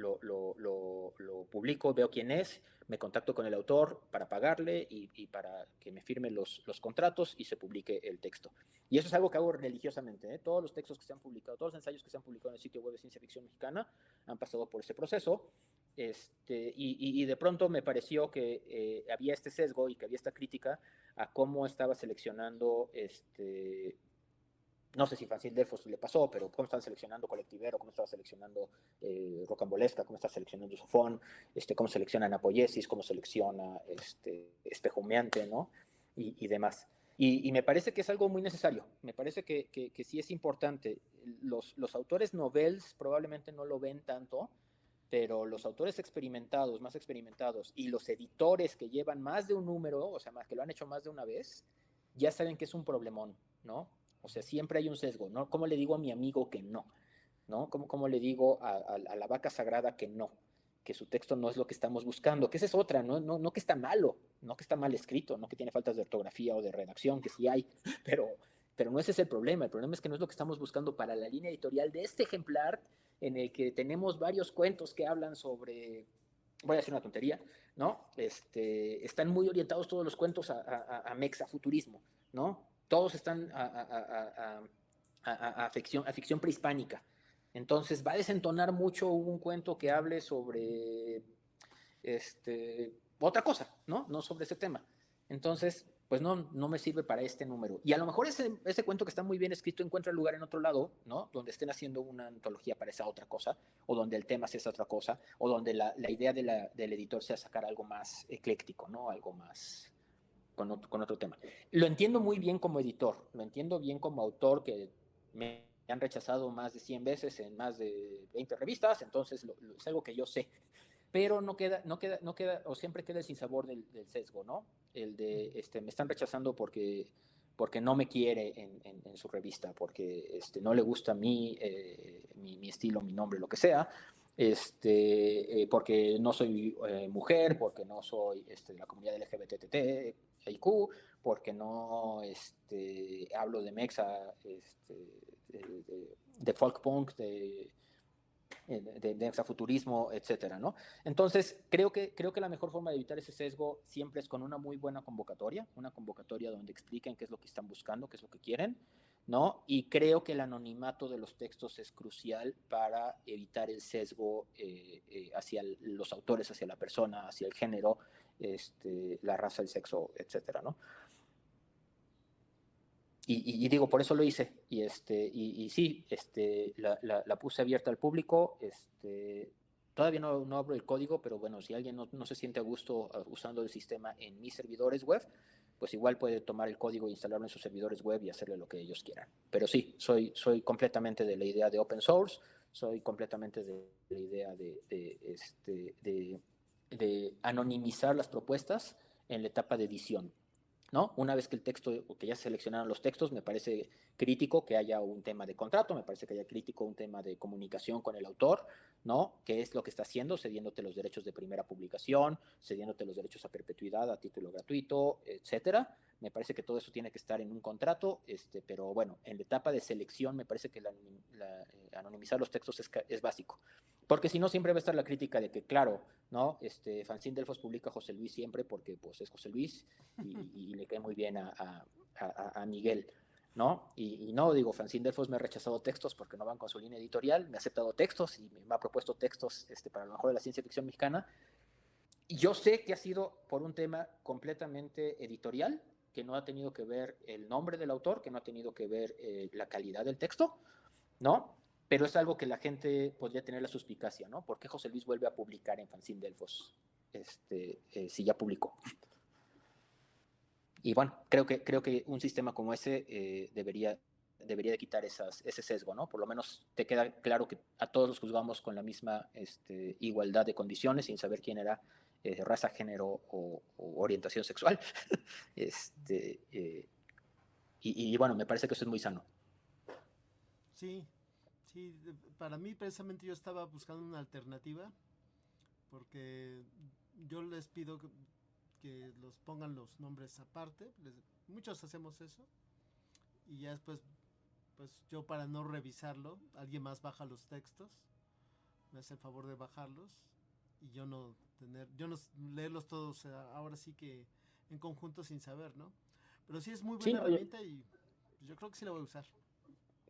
S3: publico, veo quién es, me contacto con el autor para pagarle y para que me firme los contratos y se publique el texto. Y eso es algo que hago religiosamente, ¿eh? Todos los textos que se han publicado, todos los ensayos que se han publicado en el sitio web de Ciencia Ficción Mexicana han pasado por ese proceso. Y de pronto me pareció que había este sesgo y que había esta crítica a cómo estaba seleccionando, no sé si Francis Delfos le pasó, pero cómo estaba seleccionando Colectivero, cómo estaba seleccionando Rocambolesca, cómo estaba seleccionando Sofón, cómo selecciona Napoyesis, cómo selecciona Espejumeante, ¿no? Y demás. Y me parece que es algo muy necesario, me parece que sí es importante. Los autores novels probablemente no lo ven tanto, pero los autores experimentados, más experimentados, y los editores que llevan más de un número, o sea, que lo han hecho más de una vez, ya saben que es un problemón, ¿no? O sea, siempre hay un sesgo, ¿no? ¿Cómo le digo a mi amigo que no? ¿No? ¿Cómo le digo a la vaca sagrada que no? Que su texto no es lo que estamos buscando, que esa es otra, no que está malo, no que está mal escrito, no que tiene faltas de ortografía o de redacción, que sí hay, pero no ese es el problema es que no es lo que estamos buscando para la línea editorial de este ejemplar, en el que tenemos varios cuentos que hablan sobre, voy a decir una tontería, ¿no? Están muy orientados todos los cuentos a mexafuturismo, ¿no? Todos están a ficción prehispánica. Entonces va a desentonar mucho un cuento que hable sobre otra cosa, ¿no? No sobre ese tema. Entonces, pues no me sirve para este número. Y a lo mejor ese cuento que está muy bien escrito encuentra lugar en otro lado, ¿no? Donde estén haciendo una antología para esa otra cosa, o donde el tema sea esa otra cosa, o donde la idea del editor sea sacar algo más ecléctico, ¿no? Algo más con otro tema. Lo entiendo muy bien como editor, lo entiendo bien como autor, que me han rechazado más de 100 veces en más de 20 revistas, entonces es algo que yo sé. Pero no queda, o siempre queda el sinsabor del sesgo, ¿no? El de, me están rechazando porque no me quiere en su revista, porque no le gusta mi estilo, mi nombre, lo que sea, porque no soy mujer, porque no soy de la comunidad LGBTIQ, porque no hablo de mexa, de folk punk, de exafuturismo, etcétera, ¿no? Entonces, creo que la mejor forma de evitar ese sesgo siempre es con una muy buena convocatoria, una convocatoria donde expliquen qué es lo que están buscando, qué es lo que quieren, ¿no? Y creo que el anonimato de los textos es crucial para evitar el sesgo hacia los autores, hacia la persona, hacia el género, la raza, el sexo, etcétera, ¿no? Y digo, por eso lo hice, y sí, la puse abierta al público, todavía no abro el código, pero bueno, si alguien no se siente a gusto usando el sistema en mis servidores web, pues igual puede tomar el código e instalarlo en sus servidores web y hacerle lo que ellos quieran. Pero sí, soy completamente de la idea de open source, soy completamente de la idea de anonimizar las propuestas en la etapa de edición. ¿no? Una vez que el texto, que ya se seleccionaron los textos, me parece crítico que haya un tema de contrato, me parece que haya crítico un tema de comunicación con el autor, ¿no? ¿Qué es lo que está haciendo? Cediéndote los derechos de primera publicación, cediéndote los derechos a perpetuidad, a título gratuito, etcétera. Me parece que todo eso tiene que estar en un contrato, pero bueno, en la etapa de selección me parece que anonimizar los textos es básico. Porque si no, siempre va a estar la crítica de que, claro, ¿no? Fanzine Delfos publica a José Luis siempre porque pues, es José Luis y le cae muy bien a Miguel, ¿no? Y no, digo, Fanzine Delfos me ha rechazado textos porque no van con su línea editorial, me ha aceptado textos y me ha propuesto textos para lo mejor de la ciencia ficción mexicana. Y yo sé que ha sido por un tema completamente editorial, que no ha tenido que ver el nombre del autor, que no ha tenido que ver la calidad del texto, ¿no? Pero es algo que la gente podría tener la suspicacia, ¿no? ¿Por qué José Luis vuelve a publicar en Fanzine Delfos si ya publicó? Y bueno, creo que un sistema como ese debería de quitar ese sesgo, ¿no? Por lo menos te queda claro que a todos los juzgamos con la misma igualdad de condiciones, sin saber quién era raza, género o orientación sexual. Y bueno, me parece que eso es muy sano.
S2: Sí, sí, para mí precisamente yo estaba buscando una alternativa porque yo les pido que los pongan los nombres aparte, muchos hacemos eso y ya después pues yo para no revisarlo, alguien más baja los textos, me hace el favor de bajarlos y yo no leerlos todos ahora sí que en conjunto sin saber, ¿no? Pero sí es muy
S3: Sí,
S2: buena
S3: no,
S2: herramienta y yo creo que sí la voy a usar.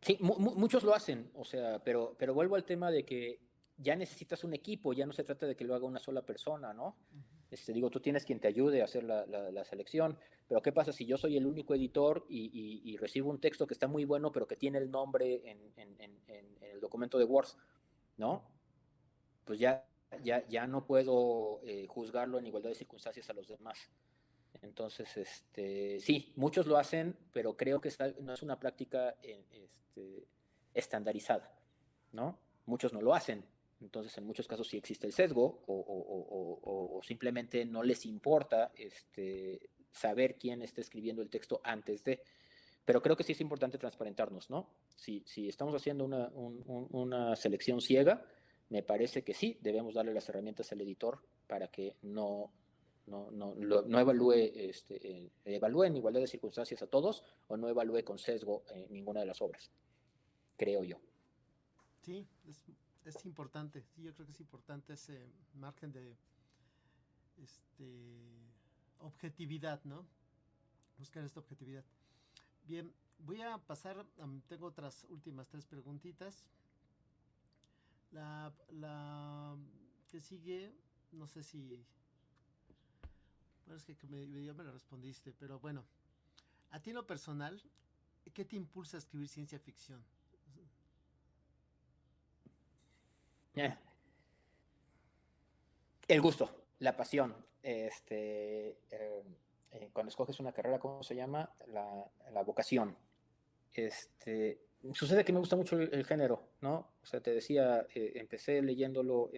S3: sí, muchos lo hacen, o sea, pero vuelvo al tema de que ya necesitas un equipo, ya no se trata de que lo haga una sola persona, ¿no?
S2: Uh -huh.
S3: Digo, tú tienes quien te ayude a hacer la selección, pero ¿qué pasa si yo soy el único editor y recibo un texto que está muy bueno, pero que tiene el nombre en el documento de Word, ¿no? Pues ya no puedo juzgarlo en igualdad de circunstancias a los demás. Entonces, sí, muchos lo hacen, pero creo que no es una práctica estandarizada, ¿no? Muchos no lo hacen. Entonces, en muchos casos sí existe el sesgo o simplemente no les importa saber quién está escribiendo el texto antes de. Pero creo que sí es importante transparentarnos, ¿no? Si estamos haciendo una selección ciega, me parece que sí, debemos darle las herramientas al editor para que no evalúe en igualdad de circunstancias a todos o no evalúe con sesgo ninguna de las obras, creo yo.
S2: Sí, es importante, sí, yo creo que es importante ese margen de objetividad, ¿no? Buscar esta objetividad. Bien, voy a pasar, tengo otras últimas 3 preguntitas. La que sigue, no sé si... Bueno, es que ya me lo respondiste, pero bueno. A ti en lo personal, ¿qué te impulsa a escribir ciencia ficción?
S3: El gusto, la pasión. Cuando escoges una carrera, ¿cómo se llama? La vocación. Sucede que me gusta mucho el género, ¿no? O sea, te decía, empecé leyéndolo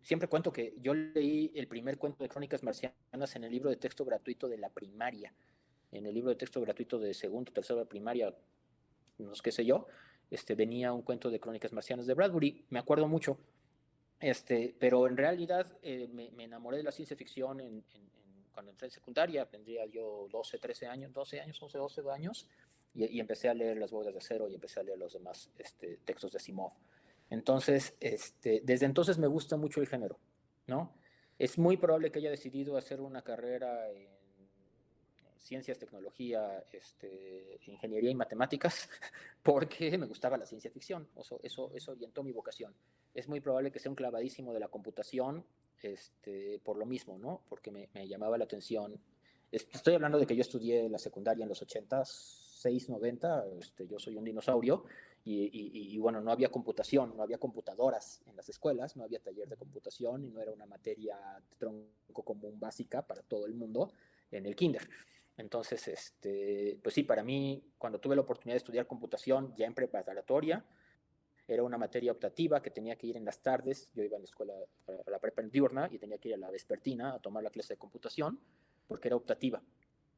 S3: siempre cuento que yo leí el primer cuento de Crónicas Marcianas en el libro de texto gratuito de la primaria, en el libro de texto gratuito de segundo, tercero de primaria, no sé qué sé yo, venía un cuento de Crónicas Marcianas de Bradbury, me acuerdo mucho, pero en realidad me enamoré de la ciencia ficción cuando entré en secundaria, tendría yo 12 años, 11, 12 años, y empecé a leer Las Bóvedas de Acero y empecé a leer los demás textos de Asimov. Entonces, desde entonces me gusta mucho el género, ¿no? Es muy probable que haya decidido hacer una carrera en ciencias, tecnología, ingeniería y matemáticas, porque me gustaba la ciencia ficción, eso orientó mi vocación. Es muy probable que sea un clavadísimo de la computación, por lo mismo, ¿no? Porque me llamaba la atención. Estoy hablando de que yo estudié la secundaria en los 80s, 6, 90, yo soy un dinosaurio, y bueno, no había computación, no había computadoras en las escuelas, no había taller de computación y no era una materia de tronco común básica para todo el mundo en el kinder. Entonces, pues sí, para mí, cuando tuve la oportunidad de estudiar computación ya en preparatoria, era una materia optativa que tenía que ir en las tardes. Yo iba a la escuela, a la prepa diurna, y tenía que ir a la vespertina a tomar la clase de computación. porque era optativa,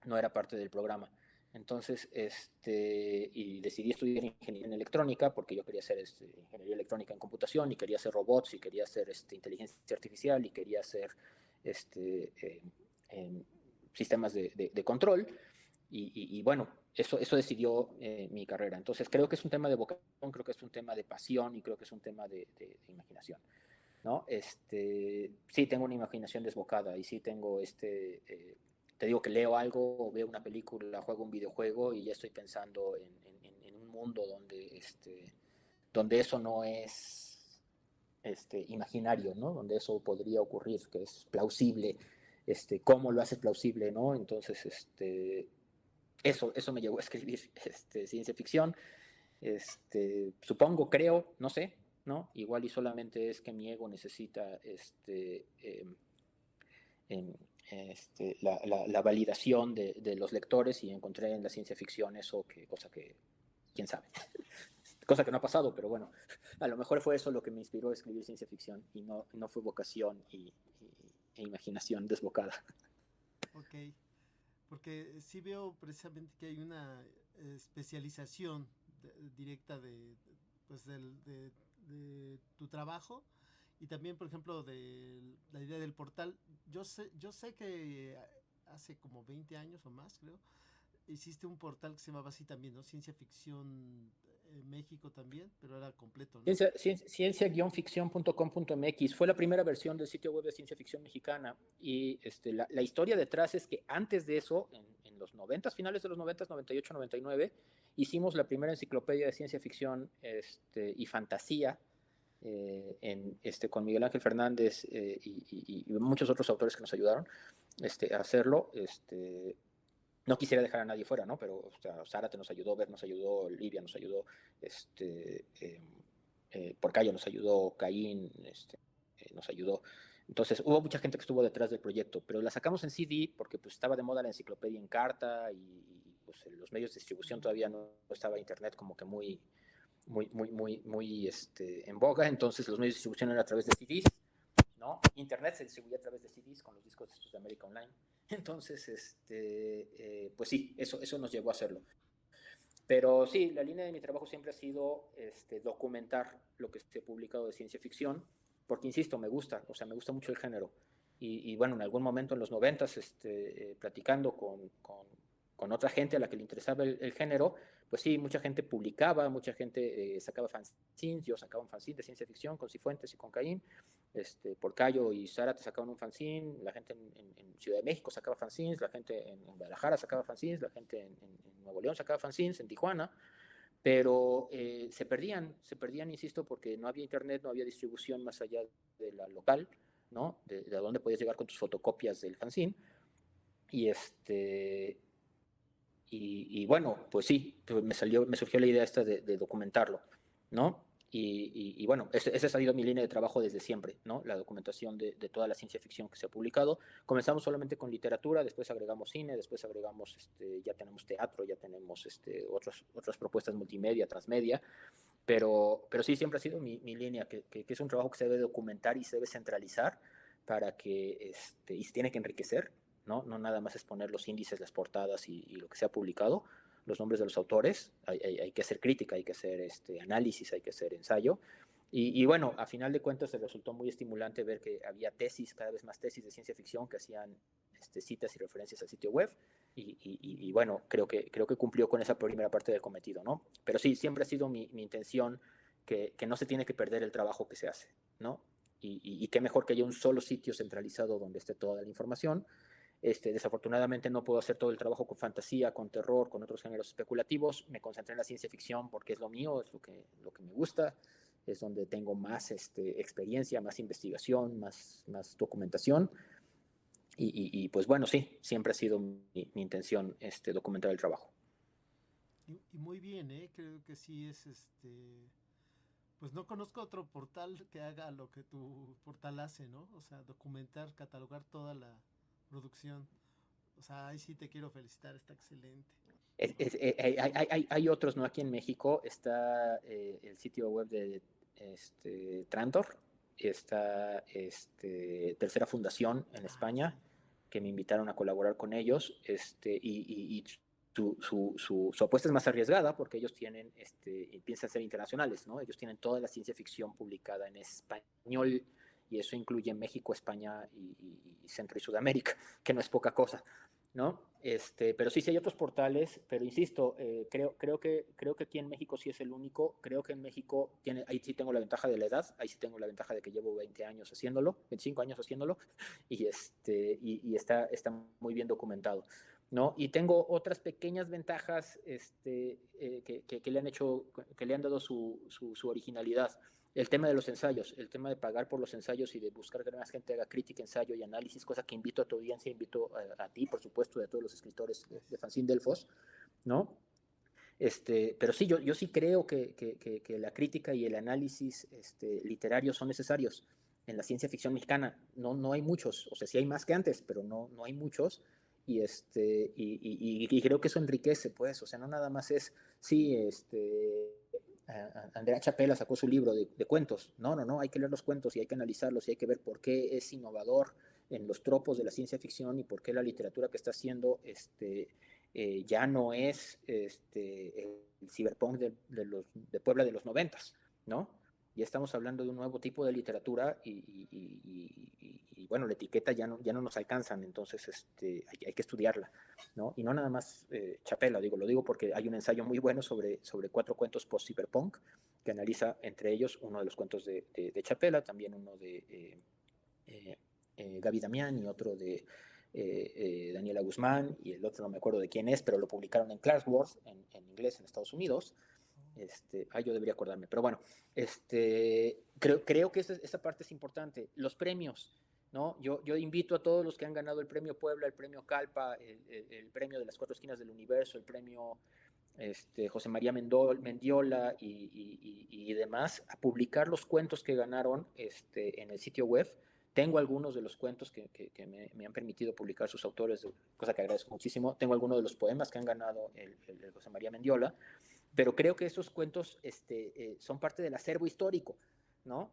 S3: no era parte del programa. Entonces, y decidí estudiar ingeniería en electrónica porque yo quería hacer ingeniería electrónica en computación y quería hacer robots y quería hacer inteligencia artificial y quería hacer sistemas de control. Y bueno, eso decidió mi carrera. Entonces, creo que es un tema de vocación, creo que es un tema de pasión y creo que es un tema de imaginación, ¿no? Sí tengo una imaginación desbocada y sí tengo te digo que leo algo, o veo una película, juego un videojuego y ya estoy pensando en un mundo donde eso no es imaginario, ¿no? Donde eso podría ocurrir, que es plausible, cómo lo haces plausible, ¿no? Entonces, eso me llevó a escribir ciencia ficción. Supongo, creo, no sé, ¿no? Igual y solamente es que mi ego necesita la validación de los lectores y encontré en la ciencia ficción eso, cosa que, quién sabe, cosa que no ha pasado, pero bueno, a lo mejor fue eso lo que me inspiró a escribir ciencia ficción y no fue vocación e imaginación desbocada.
S2: Ok, porque sí veo precisamente que hay una especialización directa pues de tu trabajo y también, por ejemplo, de la idea del portal. Yo sé que hace como 20 años o más, creo, hiciste un portal que se llamaba así también, ¿no? Ciencia Ficción México también, pero era completo, ¿no?
S3: Ciencia-ficción.com.mx fue la primera versión del sitio web de ciencia ficción mexicana y la historia detrás es que antes de eso, en los 90, finales de los 90, 98, 99, hicimos la primera enciclopedia de ciencia ficción y fantasía con Miguel Ángel Fernández y muchos otros autores que nos ayudaron a hacerlo. No quisiera dejar a nadie fuera, ¿no? Pero Zárate nos ayudó, Ver nos ayudó, Livia nos ayudó, Porcayo nos ayudó, Caín nos ayudó. Entonces hubo mucha gente que estuvo detrás del proyecto, pero la sacamos en CD porque pues estaba de moda la enciclopedia en carta y pues los medios de distribución todavía no estaba internet como que muy en boga. Entonces los medios de distribución eran a través de CDs, ¿no? Internet se distribuía a través de CDs con los discos de América Online. Entonces, pues sí, eso nos llevó a hacerlo. Pero sí, la línea de mi trabajo siempre ha sido documentar lo que se ha publicado de ciencia ficción, porque insisto, me gusta mucho el género. Y bueno, en algún momento en los 90s, platicando con otra gente a la que le interesaba el género, pues sí, mucha gente publicaba, mucha gente sacaba fanzines, yo sacaba un fanzine de ciencia ficción con Cifuentes y con Caín, Porcayo y Zárate sacaban un fanzine, la gente en Ciudad de México sacaba fanzines, la gente en Guadalajara sacaba fanzines, la gente en Nuevo León sacaba fanzines, en Tijuana, pero se perdían, insisto, porque no había internet, no había distribución más allá de la local, ¿no? De dónde podías llegar con tus fotocopias del fanzine. Y bueno, pues sí, pues me surgió la idea esta de documentarlo, ¿no? Y bueno, esa ha sido mi línea de trabajo desde siempre, ¿no? La documentación de toda la ciencia ficción que se ha publicado. Comenzamos solamente con literatura, después agregamos cine, después agregamos, ya tenemos teatro, ya tenemos otras propuestas multimedia, transmedia, pero sí, siempre ha sido mi línea, que es un trabajo que se debe documentar y se debe centralizar para que, y se tiene que enriquecer, ¿no? No nada más es poner los índices, las portadas y lo que se ha publicado, los nombres de los autores. Hay que hacer crítica, hay que hacer análisis, hay que hacer ensayo. Y bueno, a final de cuentas se resultó muy estimulante ver que había tesis, cada vez más tesis de ciencia ficción que hacían citas y referencias al sitio web. Y bueno, creo que cumplió con esa primera parte del cometido, ¿no? Pero sí, siempre ha sido mi intención que no se tiene que perder el trabajo que se hace, ¿no? Y qué mejor que haya un solo sitio centralizado donde esté toda la información. Desafortunadamente no puedo hacer todo el trabajo con fantasía, con terror, con otros géneros especulativos. Me concentré en la ciencia ficción porque es lo mío, es lo que me gusta, es donde tengo más experiencia, más investigación, más documentación. Y pues bueno, sí, siempre ha sido mi intención documentar el trabajo.
S2: Y muy bien, ¿eh? Creo que sí es pues no conozco otro portal que haga lo que tu portal hace, ¿no? O sea, documentar, catalogar toda la producción. O sea, ahí sí te quiero felicitar, está excelente.
S3: Hay otros, ¿no? Aquí en México está el sitio web de Trantor, está Tercera Fundación en España, que me invitaron a colaborar con ellos, y su apuesta es más arriesgada porque ellos piensan ser internacionales, ¿no? Ellos tienen toda la ciencia ficción publicada en español, y eso incluye México, España y Centro y Sudamérica, que no es poca cosa, ¿no? Pero sí hay otros portales, pero insisto, creo que aquí en México sí es el único. Creo que en México ahí sí tengo la ventaja de la edad, ahí sí tengo la ventaja de que llevo 20 años haciéndolo, 25 años haciéndolo, y está muy bien documentado, ¿no? Y tengo otras pequeñas ventajas que le han dado su originalidad. El tema de los ensayos, el tema de pagar por los ensayos y de buscar que más gente haga crítica, ensayo y análisis, cosa que invito a tu audiencia, invito a ti, por supuesto, y a todos los escritores de Fanzine Delfos, ¿no? Pero sí, yo sí creo que la crítica y el análisis literario son necesarios en la ciencia ficción mexicana. No hay muchos, o sea, sí hay más que antes, pero no hay muchos. Y creo que eso enriquece, pues, o sea, no nada más es, sí, Andrea Chapela sacó su libro de cuentos. No, hay que leer los cuentos y hay que analizarlos y hay que ver por qué es innovador en los tropos de la ciencia ficción y por qué la literatura que está haciendo ya no es el cyberpunk de Puebla de los 90s, ¿no? Ya estamos hablando de un nuevo tipo de literatura y bueno, la etiqueta ya no nos alcanzan, entonces hay que estudiarla, ¿no? Y no nada más Chapela, lo digo porque hay un ensayo muy bueno sobre 4 cuentos post-cyberpunk que analiza entre ellos uno de los cuentos de Chapela, también uno de Gaby Damián y otro de Daniela Guzmán, y el otro no me acuerdo de quién es, pero lo publicaron en Clarkesworth, en inglés, en Estados Unidos. Yo debería acordarme, pero bueno, creo que esa parte es importante. Los premios, ¿no? Yo invito a todos los que han ganado el premio Puebla, el premio Calpa, el premio de las 4 esquinas del universo, el premio José María Mendiola y demás, a publicar los cuentos que ganaron en el sitio web. Tengo algunos de los cuentos que me han permitido publicar sus autores, cosa que agradezco muchísimo. Tengo algunos de los poemas que han ganado el José María Mendiola, pero creo que esos cuentos son parte del acervo histórico, ¿no?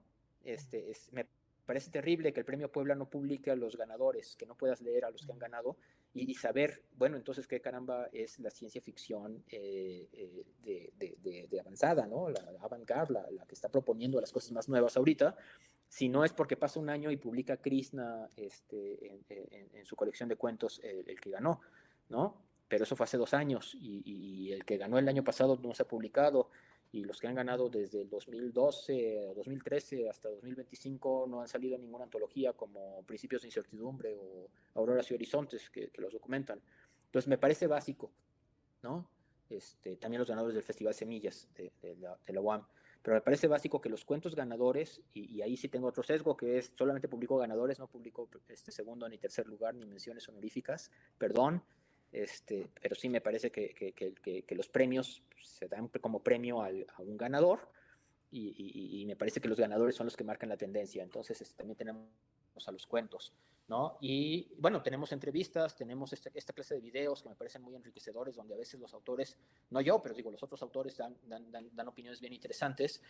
S3: Me parece terrible que el Premio Puebla no publique a los ganadores, que no puedas leer a los que han ganado y saber, bueno, entonces qué caramba es la ciencia ficción de avanzada, ¿no? La avant-garde, la que está proponiendo las cosas más nuevas ahorita. Si no es porque pasa un año y publica Krishna en su colección de cuentos el que ganó, ¿no? Pero eso fue hace 2 años y el que ganó el año pasado no se ha publicado, y los que han ganado desde el 2012, 2013 hasta 2025 no han salido en ninguna antología como Principios de Incertidumbre o Auroras y Horizontes que los documentan. Entonces me parece básico, ¿no? También los ganadores del Festival Semillas de la UAM. Pero me parece básico que los cuentos ganadores, y ahí sí tengo otro sesgo, que es solamente publico ganadores, no publico segundo ni tercer lugar ni menciones honoríficas, perdón, pero sí me parece que los premios se dan como premio a un ganador, y me parece que los ganadores son los que marcan la tendencia. Entonces también tenemos a los cuentos, ¿no? Y bueno, tenemos entrevistas, tenemos esta clase de videos que me parecen muy enriquecedores, donde a veces los autores, no yo, pero los otros autores dan opiniones bien interesantes,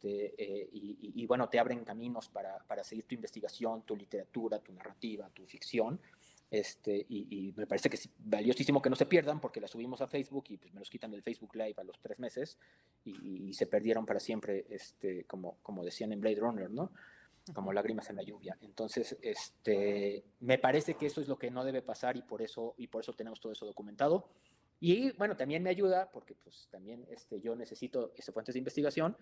S3: y bueno, te abren caminos para seguir tu investigación, tu literatura, tu narrativa, tu ficción. Y me parece que es valiosísimo que no se pierdan, porque las subimos a Facebook y pues me los quitan del Facebook Live a los 3 meses y se perdieron para siempre, como decían en Blade Runner, ¿no? Como lágrimas en la lluvia. Entonces, me parece que eso es lo que no debe pasar, y por eso tenemos todo eso documentado. Y bueno, también me ayuda porque pues también yo necesito fuentes de investigación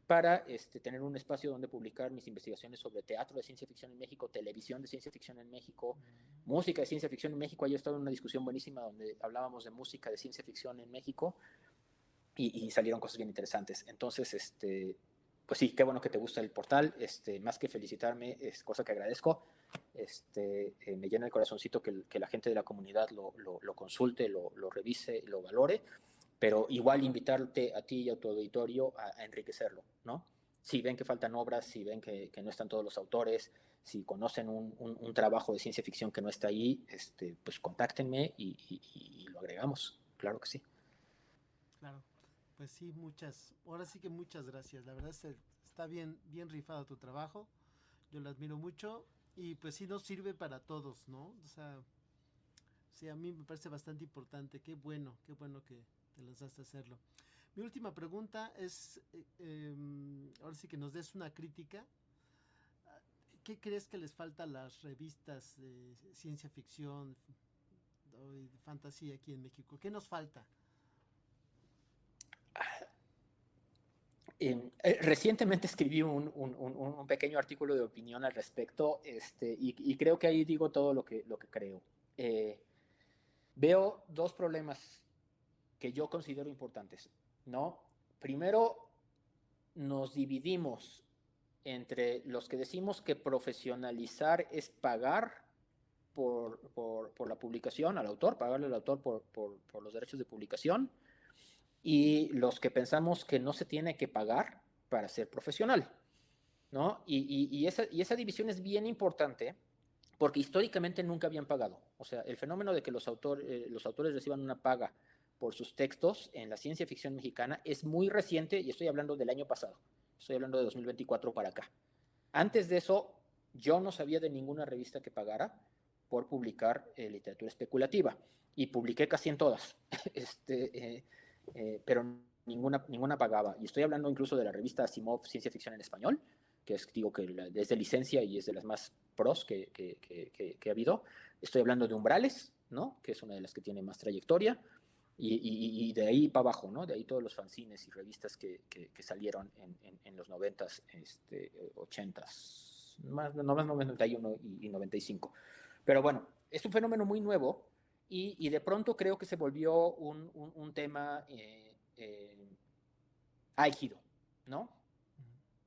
S3: para tener un espacio donde publicar mis investigaciones sobre teatro de ciencia ficción en México, televisión de ciencia ficción en México, música de ciencia ficción en México. Ayer estaba en una discusión buenísima donde hablábamos de música de ciencia ficción en México y salieron cosas bien interesantes. Entonces, pues sí, qué bueno que te gusta el portal. Más que felicitarme, es cosa que agradezco. Me llena el corazoncito que la gente de la comunidad lo consulte, lo revise, lo valore, pero igual invitarte a ti y a tu auditorio a enriquecerlo, ¿no? Si ven que faltan obras, si ven que no están todos los autores, si conocen un trabajo de ciencia ficción que no está ahí, pues contáctenme y lo agregamos, claro que sí.
S2: Claro, pues sí, ahora sí que muchas gracias. La verdad está bien rifado tu trabajo. Yo lo admiro mucho Y pues sí nos sirve para todos, ¿no? O sea, sí, a mí me parece bastante importante. Qué bueno que te lanzaste a hacerlo. Mi última pregunta es, ahora sí que nos des una crítica. ¿Qué crees que les falta a las revistas de ciencia ficción o de fantasía aquí en México? ¿Qué nos falta?
S3: Recientemente escribí un pequeño artículo de opinión al respecto, y creo que ahí digo todo lo que creo. Veo dos problemas que yo considero importantes, ¿no? Primero, nos dividimos entre los que decimos que profesionalizar es pagar por la publicación al autor, pagarle al autor por los derechos de publicación, y los que pensamos que no se tiene que pagar para ser profesional, ¿no? Y esa división es bien importante porque históricamente nunca habían pagado. O sea, el fenómeno de que los autores reciban una paga por sus textos en la ciencia ficción mexicana es muy reciente, y estoy hablando del año pasado, estoy hablando de 2024 para acá. Antes de eso, yo no sabía de ninguna revista que pagara por publicar literatura especulativa, y publiqué casi en todas, pero ninguna pagaba. Y estoy hablando incluso de la revista Asimov Ciencia Ficción en Español, que es, digo, que es de licencia y es de las más pros que ha habido. Estoy hablando de Umbrales, ¿no? Que es una de las que tiene más trayectoria, y de ahí para abajo, ¿no? De ahí todos los fanzines y revistas que salieron en los 90s, 80s, más 91 y 95. Pero bueno, es un fenómeno muy nuevo, y de pronto creo que se volvió un tema álgido, ¿no?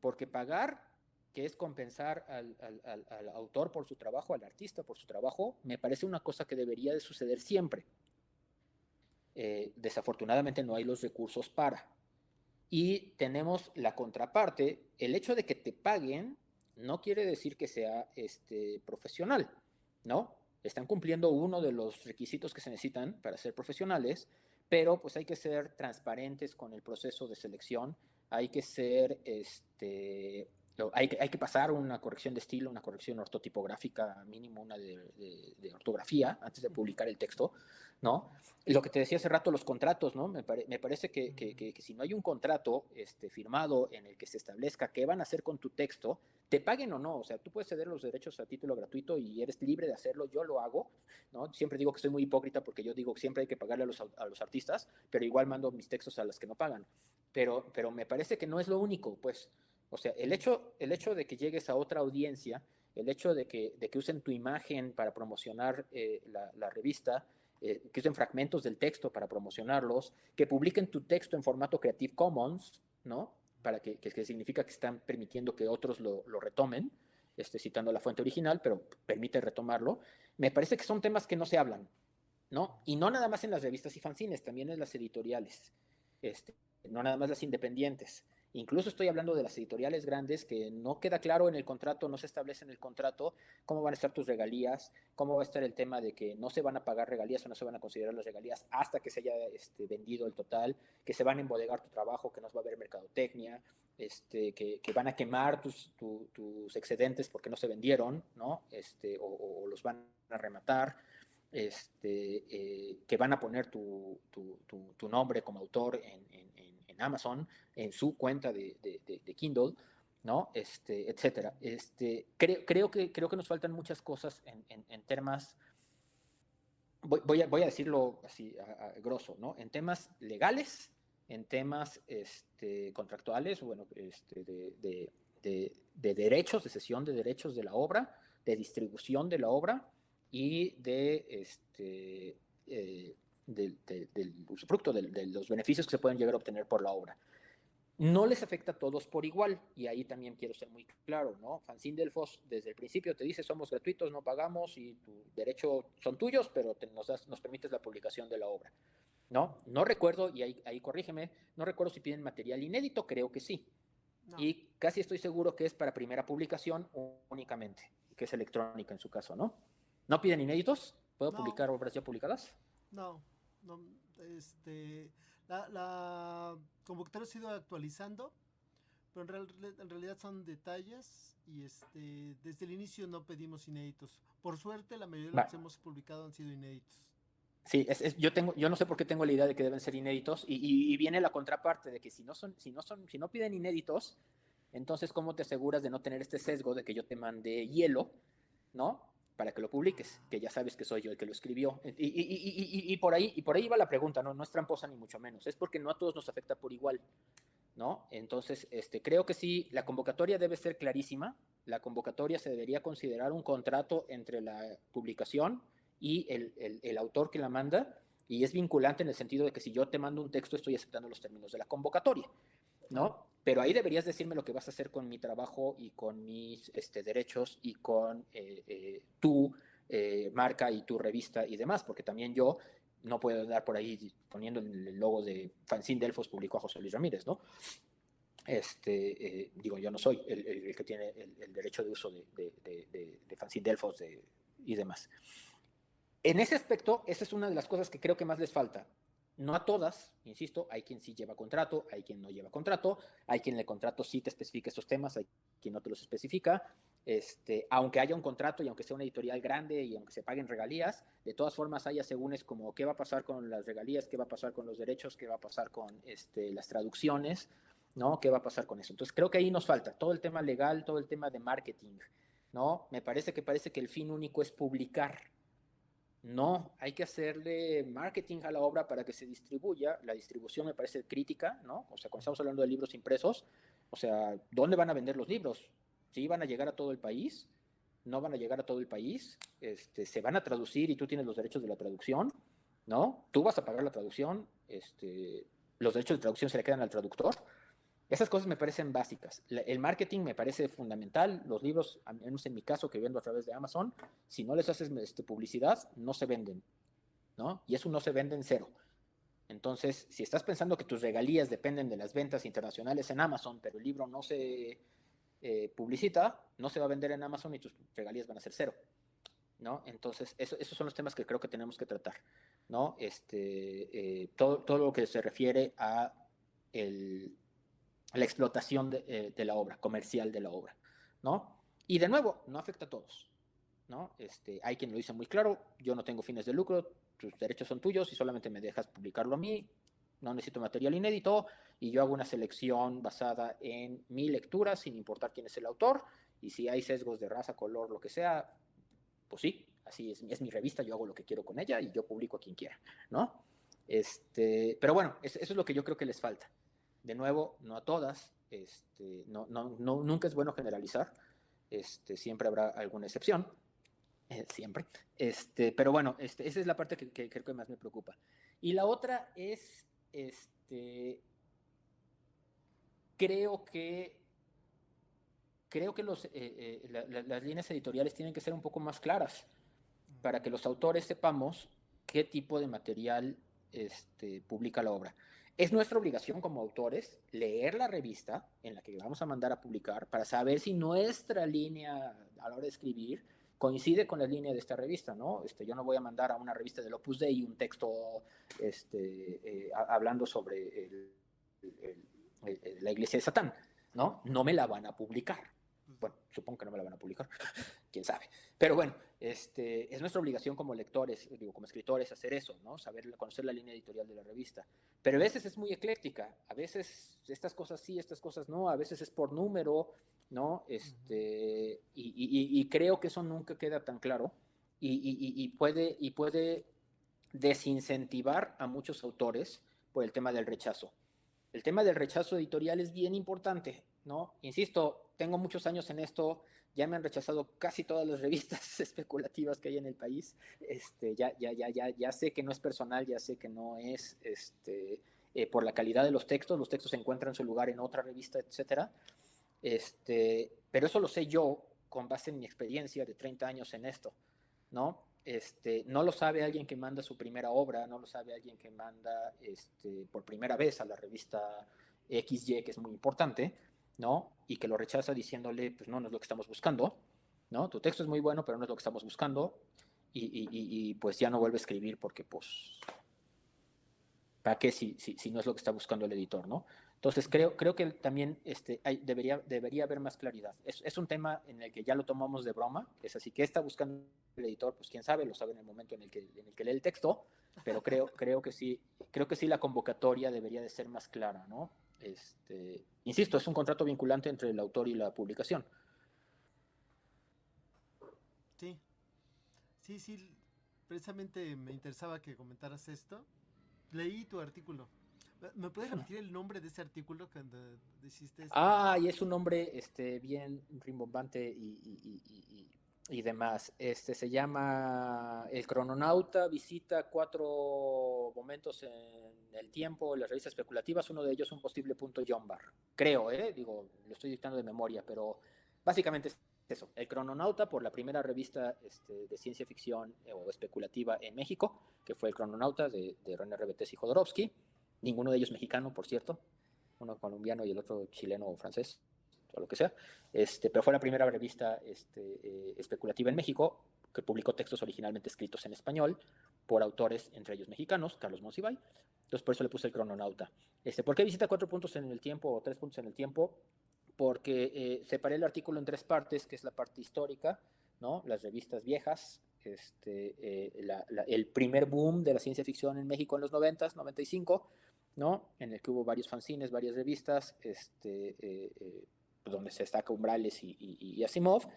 S3: Porque pagar, que es compensar al autor por su trabajo, al artista por su trabajo, me parece una cosa que debería de suceder siempre. Desafortunadamente no hay los recursos para. Y tenemos la contraparte: el hecho de que te paguen no quiere decir que sea profesional, ¿no? Están cumpliendo uno de los requisitos que se necesitan para ser profesionales, pero pues hay que ser transparentes con el proceso de selección, hay que ser, hay que pasar una corrección de estilo, una corrección ortotipográfica, mínimo una de ortografía antes de publicar el texto, ¿no? Lo que te decía hace rato, los contratos, ¿no? Me parece que si no hay un contrato firmado en el que se establezca qué van a hacer con tu texto, te paguen o no. O sea, tú puedes ceder los derechos a título gratuito y eres libre de hacerlo. Yo lo hago, ¿no? Siempre digo que soy muy hipócrita porque yo digo que siempre hay que pagarle a los artistas, pero igual mando mis textos a las que no pagan. Pero me parece que no es lo único, pues. O sea, el hecho de que llegues a otra audiencia, el hecho de que usen tu imagen para promocionar la revista, que usen fragmentos del texto para promocionarlos, que publiquen tu texto en formato Creative Commons, ¿no? Para que significa que están permitiendo que otros lo retomen, citando la fuente original, pero permite retomarlo. Me parece que son temas que no se hablan, ¿no? Y no nada más en las revistas y fanzines, también en las editoriales, no nada más las independientes. Incluso estoy hablando de las editoriales grandes, que no queda claro en el contrato, no se establece en el contrato cómo van a estar tus regalías, cómo va a estar el tema de que no se van a pagar regalías o no se van a considerar las regalías hasta que se haya vendido el total, que se van a embodegar tu trabajo, que no va a haber mercadotecnia, que van a quemar tus excedentes porque no se vendieron, ¿no? O los van a rematar. Que van a poner tu nombre como autor en Amazon, en su cuenta de Kindle, ¿no? Etcétera. Creo que nos faltan muchas cosas en temas, voy a decirlo así a grosso, ¿no? En temas legales, en temas contractuales, bueno, de derechos, de cesión de derechos de la obra, de distribución de la obra y del usufructo, de los beneficios que se pueden llegar a obtener por la obra. No les afecta a todos por igual, y ahí también quiero ser muy claro, ¿no? Fanzine Delfos desde el principio te dice: somos gratuitos, no pagamos, y tu derecho son tuyos, pero nos permites la publicación de la obra, ¿no? No recuerdo, y ahí corrígeme, no recuerdo si piden material inédito, creo que sí. No. Y casi estoy seguro que es para primera publicación únicamente, que es electrónica en su caso, ¿no? ¿No piden inéditos? ¿Puedo publicar obras ya publicadas?
S2: No, la convocatoria ha ido actualizando, pero en realidad son detalles y desde el inicio no pedimos inéditos. Por suerte, la mayoría de
S3: Va.
S2: los que hemos publicado han sido inéditos.
S3: Sí, yo no sé por qué tengo la idea de que deben ser inéditos y viene la contraparte de que si no piden inéditos, entonces ¿cómo te aseguras de no tener este sesgo de que yo te mande hielo, ¿no? Para que lo publiques, que ya sabes que soy yo el que lo escribió. Y por ahí va la pregunta, ¿no? No es tramposa ni mucho menos, es porque no a todos nos afecta por igual, ¿no? Entonces, creo que sí, la convocatoria debe ser clarísima, la convocatoria se debería considerar un contrato entre la publicación y el autor que la manda, y es vinculante en el sentido de que si yo te mando un texto estoy aceptando los términos de la convocatoria, ¿no? Pero ahí deberías decirme lo que vas a hacer con mi trabajo y con mis derechos y con tu marca y tu revista y demás, porque también yo no puedo andar por ahí poniendo el logo de Fanzine Delfos publicó a José Luis Ramírez, ¿no? Digo, yo no soy el que tiene el derecho de uso de Fanzine Delfos y demás. En ese aspecto, esa es una de las cosas que creo que más les falta. No a todas, insisto, hay quien sí lleva contrato, hay quien no lleva contrato, hay quien el contrato sí te especifica estos temas, hay quien no te los especifica. Aunque haya un contrato y aunque sea una editorial grande y aunque se paguen regalías, de todas formas hay asegúnes como qué va a pasar con las regalías, qué va a pasar con los derechos, qué va a pasar con las traducciones, ¿no? ¿Qué va a pasar con eso? Entonces creo que ahí nos falta todo el tema legal, todo el tema de marketing, ¿no? Me parece que el fin único es publicar. No, hay que hacerle marketing a la obra para que se distribuya. La distribución me parece crítica, ¿no? O sea, cuando estamos hablando de libros impresos, o sea, ¿dónde van a vender los libros? ¿Sí van a llegar a todo el país? ¿No van a llegar a todo el país? ¿Se van a traducir y tú tienes los derechos de la traducción? ¿No? Tú vas a pagar la traducción, los derechos de traducción se le quedan al traductor. Esas cosas me parecen básicas. El marketing me parece fundamental. Los libros, al menos en mi caso, que vendo a través de Amazon, si no les haces publicidad, no se venden, ¿no? Y eso no se vende en cero. Entonces, si estás pensando que tus regalías dependen de las ventas internacionales en Amazon, pero el libro no se publicita, no se va a vender en Amazon y tus regalías van a ser cero, ¿no? Entonces, esos son los temas que creo que tenemos que tratar, ¿no? Todo lo que se refiere a la explotación de la obra, comercial de la obra, ¿no? Y de nuevo, no afecta a todos, ¿no? Hay quien lo dice muy claro, yo no tengo fines de lucro, tus derechos son tuyos y solamente me dejas publicarlo a mí, no necesito material inédito y yo hago una selección basada en mi lectura sin importar quién es el autor y si hay sesgos de raza, color, lo que sea, pues sí, así es mi revista, yo hago lo que quiero con ella y yo publico a quien quiera, ¿no? Pero bueno, eso es lo que yo creo que les falta. De nuevo, no a todas, nunca es bueno generalizar, siempre habrá alguna excepción, siempre, pero bueno, esa es la parte que creo que más me preocupa. Y la otra es, creo que las líneas editoriales tienen que ser un poco más claras para que los autores sepamos qué tipo de material publica la obra. Es nuestra obligación como autores leer la revista en la que vamos a mandar a publicar para saber si nuestra línea a la hora de escribir coincide con la línea de esta revista, ¿no? Yo no voy a mandar a una revista del Opus Dei un texto hablando sobre la iglesia de Satán, ¿no? No me la van a publicar. Bueno, supongo que no me la van a publicar, quién sabe. Pero bueno, es nuestra obligación como lectores, digo, como escritores, hacer eso, ¿no? Conocer la línea editorial de la revista. Pero a veces es muy ecléctica, a veces estas cosas sí, estas cosas no, a veces es por número, ¿no? Y creo que eso nunca queda tan claro y puede desincentivar a muchos autores por el tema del rechazo. El tema del rechazo editorial es bien importante, ¿no? Insisto, tengo muchos años en esto, ya me han rechazado casi todas las revistas especulativas que hay en el país, ya sé que no es personal, ya sé que no es por la calidad de los textos encuentran su lugar en otra revista, etcétera, pero eso lo sé yo con base en mi experiencia de 30 años en esto, ¿no? No lo sabe alguien que manda su primera obra, no lo sabe alguien que manda por primera vez a la revista XY, que es muy importante, ¿no? Y que lo rechaza diciéndole, pues no es lo que estamos buscando, ¿no? Tu texto es muy bueno, pero no es lo que estamos buscando, y pues ya no vuelve a escribir porque, pues, ¿para qué si no es lo que está buscando el editor, ¿no? Entonces creo que también debería haber más claridad. Es un tema en el que ya lo tomamos de broma, es así que está buscando el editor, pues quién sabe, lo sabe en el momento en el que lee el texto, pero creo que sí la convocatoria debería de ser más clara, ¿no? Insisto, es un contrato vinculante entre el autor y la publicación.
S2: Sí, sí, precisamente me interesaba que comentaras esto. Leí tu artículo. ¿Me puedes repetir el nombre de ese artículo cuando hiciste
S3: Y es un nombre bien rimbombante y demás. Se llama El crononauta visita 4 momentos en el tiempo en las revistas especulativas, uno de ellos un posible punto John Barr. Creo, digo, lo estoy dictando de memoria, pero básicamente es eso. El crononauta por la primera revista de ciencia ficción o especulativa en México, que fue El crononauta de René Rebetés y Jodorowsky. Ninguno de ellos mexicano, por cierto. Uno colombiano y el otro chileno o francés, o lo que sea, pero fue la primera revista especulativa en México que publicó textos originalmente escritos en español por autores, entre ellos mexicanos, Carlos Monsiváis. Entonces por eso le puse El crononauta. ¿Por qué visita 4 puntos en el tiempo o 3 puntos en el tiempo? Porque separé el artículo en 3 partes, que es la parte histórica, ¿no? Las revistas viejas, el primer boom de la ciencia ficción en México en los 90s, 95, ¿no? En el que hubo varios fanzines, varias revistas, donde se destaca Umbrales y Asimov,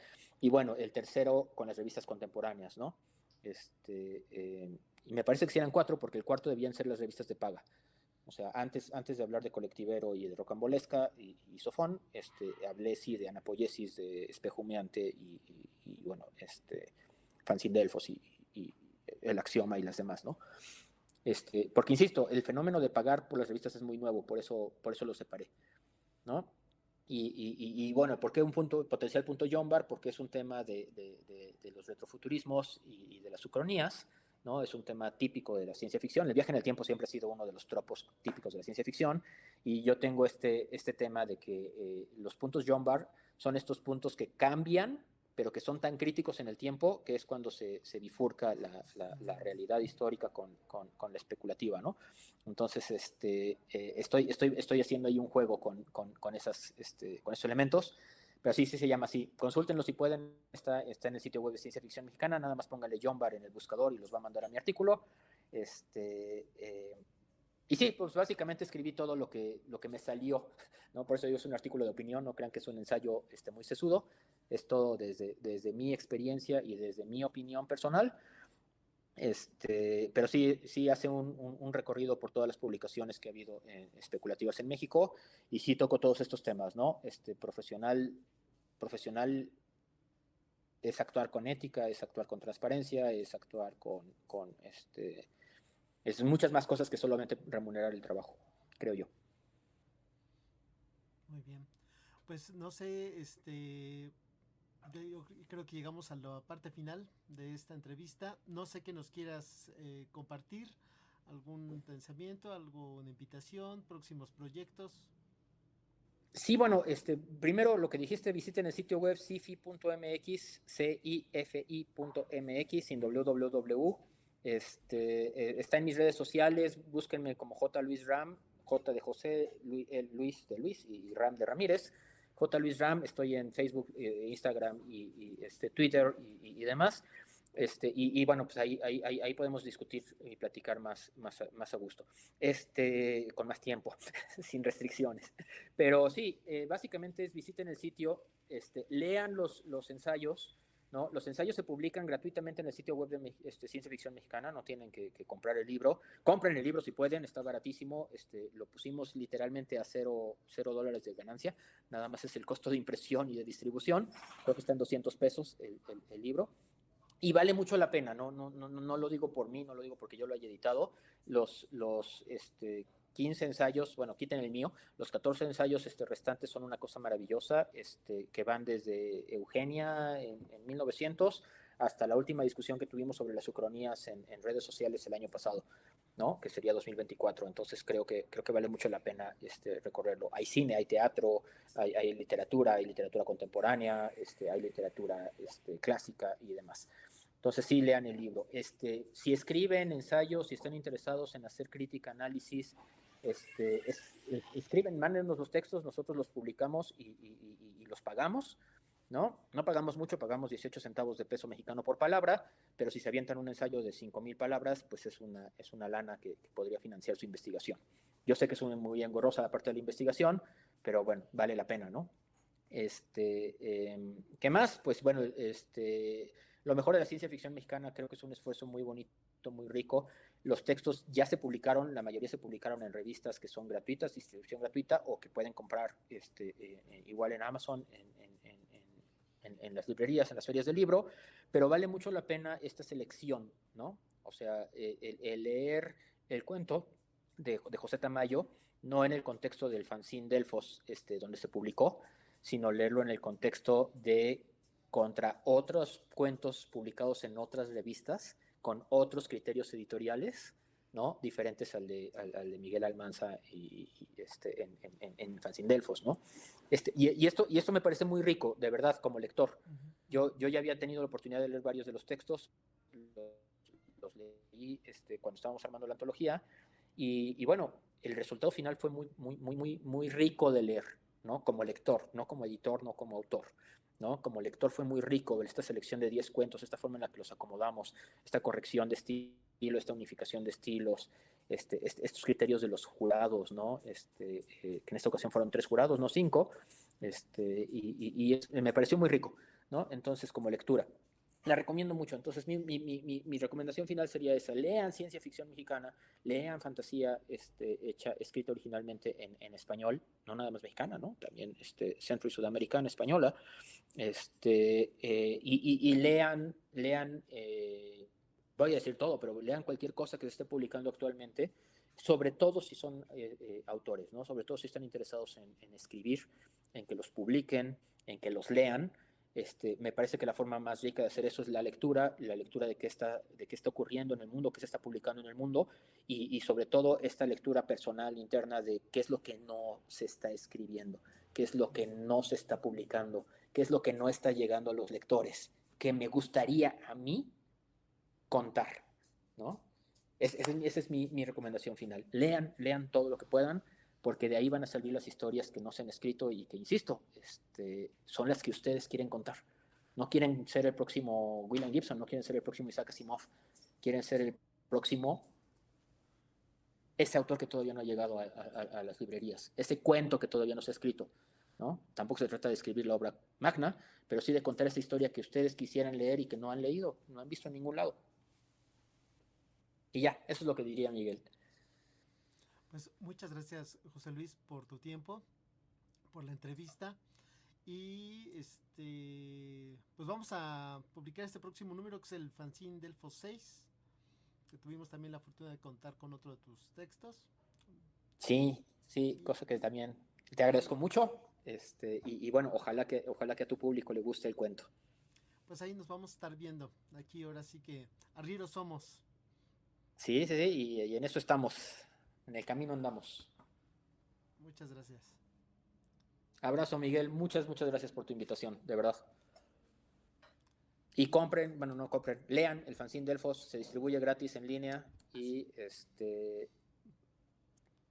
S3: y bueno, el tercero con las revistas contemporáneas, ¿no? Y me parece que sí eran 4, porque el cuarto debían ser las revistas de paga. O sea, antes de hablar de Colectivero y de Rocambolesca y Sofón, hablé sí de Anapoyesis, de Espejo Humeante y bueno, Fanzine Delfos y El Axioma y las demás, ¿no? Porque insisto, el fenómeno de pagar por las revistas es muy nuevo, por eso lo separé, ¿no? Y bueno, ¿por qué un potencial punto John Barr? Porque es un tema de los retrofuturismos y de las ucronías, ¿no? Es un tema típico de la ciencia ficción. El viaje en el tiempo siempre ha sido uno de los tropos típicos de la ciencia ficción, y yo tengo este tema de que los puntos John Barr son estos puntos que cambian, pero que son tan críticos en el tiempo, que es cuando se bifurca la realidad histórica con la especulativa, ¿no? Entonces, estoy haciendo ahí un juego con esos elementos, pero sí se llama así. Consúltenlo si pueden, está en el sitio web de Ciencia Ficción Mexicana, nada más póngale John Barr en el buscador y los va a mandar a mi artículo. Y sí, pues básicamente escribí todo lo que me salió, ¿no? Por eso yo es un artículo de opinión, no crean que es un ensayo muy sesudo, es todo desde mi experiencia y desde mi opinión personal, pero sí hace un recorrido por todas las publicaciones que ha habido especulativas en México, y sí toco todos estos temas, ¿no? Profesional es actuar con ética, es actuar con transparencia, es actuar es muchas más cosas que solamente remunerar el trabajo, creo yo.
S2: Muy bien. Pues no sé, yo creo que llegamos a la parte final de esta entrevista. No sé qué nos quieras compartir, algún pensamiento, alguna invitación, próximos proyectos.
S3: Sí, bueno, primero lo que dijiste, visiten el sitio web cifi.mx, cifi.mx, sin www. Está en mis redes sociales, búsquenme como J. Luis Ram, J de José, Luis de Luis y Ram de Ramírez. J. Luis Ram, estoy en Facebook, Instagram y Twitter y demás. Y bueno, pues ahí podemos discutir y platicar más a gusto, con más tiempo, sin restricciones. Pero sí, básicamente visiten el sitio, lean los ensayos, ¿no? Los ensayos se publican gratuitamente en el sitio web de Ciencia Ficción Mexicana, no tienen que comprar el libro. Compren el libro si pueden, está baratísimo. Lo pusimos literalmente a $0 de ganancia, nada más es el costo de impresión y de distribución. Creo que está en $200 el libro. Y vale mucho la pena, no lo digo por mí, no lo digo porque yo lo haya editado. Los 15 ensayos, bueno, quiten el mío, los 14 ensayos restantes son una cosa maravillosa, que van desde Eugenia en 1900 hasta la última discusión que tuvimos sobre las ucronías en redes sociales el año pasado, ¿no? Que sería 2024. Entonces creo que vale mucho la pena recorrerlo. Hay cine, hay teatro, hay literatura contemporánea, hay literatura clásica y demás. Entonces sí, lean el libro. Si escriben ensayos, si están interesados en hacer crítica, análisis, escriben, mándennos los textos, nosotros los publicamos y los pagamos, ¿no? No pagamos mucho, pagamos 18 centavos de peso mexicano por palabra, pero si se avientan un ensayo de 5,000 palabras, pues es una lana que podría financiar su investigación. Yo sé que es muy engorrosa la parte de la investigación, pero bueno, vale la pena, ¿no? ¿Qué más? Pues bueno, lo mejor de la ciencia ficción mexicana creo que es un esfuerzo muy bonito, muy rico. Los textos ya se publicaron, la mayoría se publicaron en revistas que son gratuitas, distribución gratuita, o que pueden comprar igual en Amazon, en las librerías, en las ferias del libro, pero vale mucho la pena esta selección, ¿no? O sea, el leer el cuento de José Tamayo, no en el contexto del fanzine Delfos, donde se publicó, sino leerlo en el contexto de contra otros cuentos publicados en otras revistas, con otros criterios editoriales, ¿no? Diferentes al de Miguel Almanza en fanzine Delfos, ¿no? Y esto me parece muy rico, de verdad, como lector. Yo ya había tenido la oportunidad de leer varios de los textos, los leí cuando estábamos armando la antología, y bueno, el resultado final fue muy rico de leer, ¿no? Como lector, no como editor, no como autor, ¿no? Como lector fue muy rico esta selección de 10 cuentos, esta forma en la que los acomodamos, esta corrección de estilo, esta unificación de estilos, estos criterios de los jurados, ¿no? Que en esta ocasión fueron 3 jurados, no 5, me pareció muy rico, ¿no? Entonces, como lectura. La recomiendo mucho. Entonces, mi recomendación final sería esa. Lean ciencia ficción mexicana, lean fantasía escrita originalmente en español, no nada más mexicana, ¿no? También centro y sudamericana, española. Y lean, voy a decir todo, pero lean cualquier cosa que se esté publicando actualmente, sobre todo si son autores, ¿no? Sobre todo si están interesados en escribir, en que los publiquen, en que los lean. Me parece que la forma más rica de hacer eso es la lectura de qué está ocurriendo en el mundo, qué se está publicando en el mundo, y sobre todo esta lectura personal, interna, de qué es lo que no se está escribiendo, qué es lo que no se está publicando, qué es lo que no está llegando a los lectores, que me gustaría a mí contar, ¿no? Esa es mi recomendación final. Lean todo lo que puedan, porque de ahí van a salir las historias que no se han escrito y que, insisto, son las que ustedes quieren contar. No quieren ser el próximo William Gibson, no quieren ser el próximo Isaac Asimov, quieren ser el próximo, ese autor que todavía no ha llegado a las librerías, ese cuento que todavía no se ha escrito, ¿no? Tampoco se trata de escribir la obra magna, pero sí de contar esa historia que ustedes quisieran leer y que no han leído, no han visto en ningún lado. Y ya, eso es lo que diría Miguel.
S2: Pues muchas gracias, José Luis, por tu tiempo, por la entrevista. Y pues vamos a publicar este próximo número, que es el fanzine Delfos 6, que tuvimos también la fortuna de contar con otro de tus textos.
S3: Sí, cosa que también te agradezco mucho. Y bueno, ojalá que a tu público le guste el cuento.
S2: Pues ahí nos vamos a estar viendo. Aquí ahora sí que arrieros somos.
S3: Sí, y en eso estamos. En el camino andamos.
S2: Muchas gracias.
S3: Abrazo, Miguel. Muchas gracias por tu invitación, de verdad. Y compren, bueno, no compren, lean el fanzine Delfos, se distribuye gratis en línea y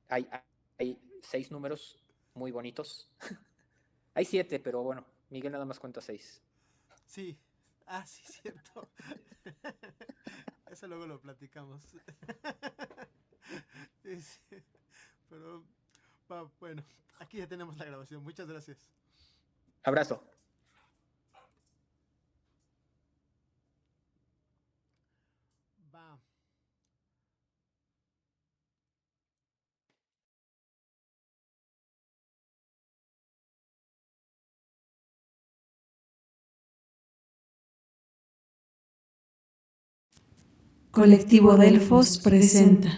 S3: hay 6 números muy bonitos. Hay 7, pero bueno, Miguel nada más cuenta 6.
S2: Sí, sí, cierto. Eso luego lo platicamos. Sí, pero bueno, aquí ya tenemos la grabación. Muchas gracias.
S3: Abrazo.
S2: Va.
S1: Colectivo Delfos presenta.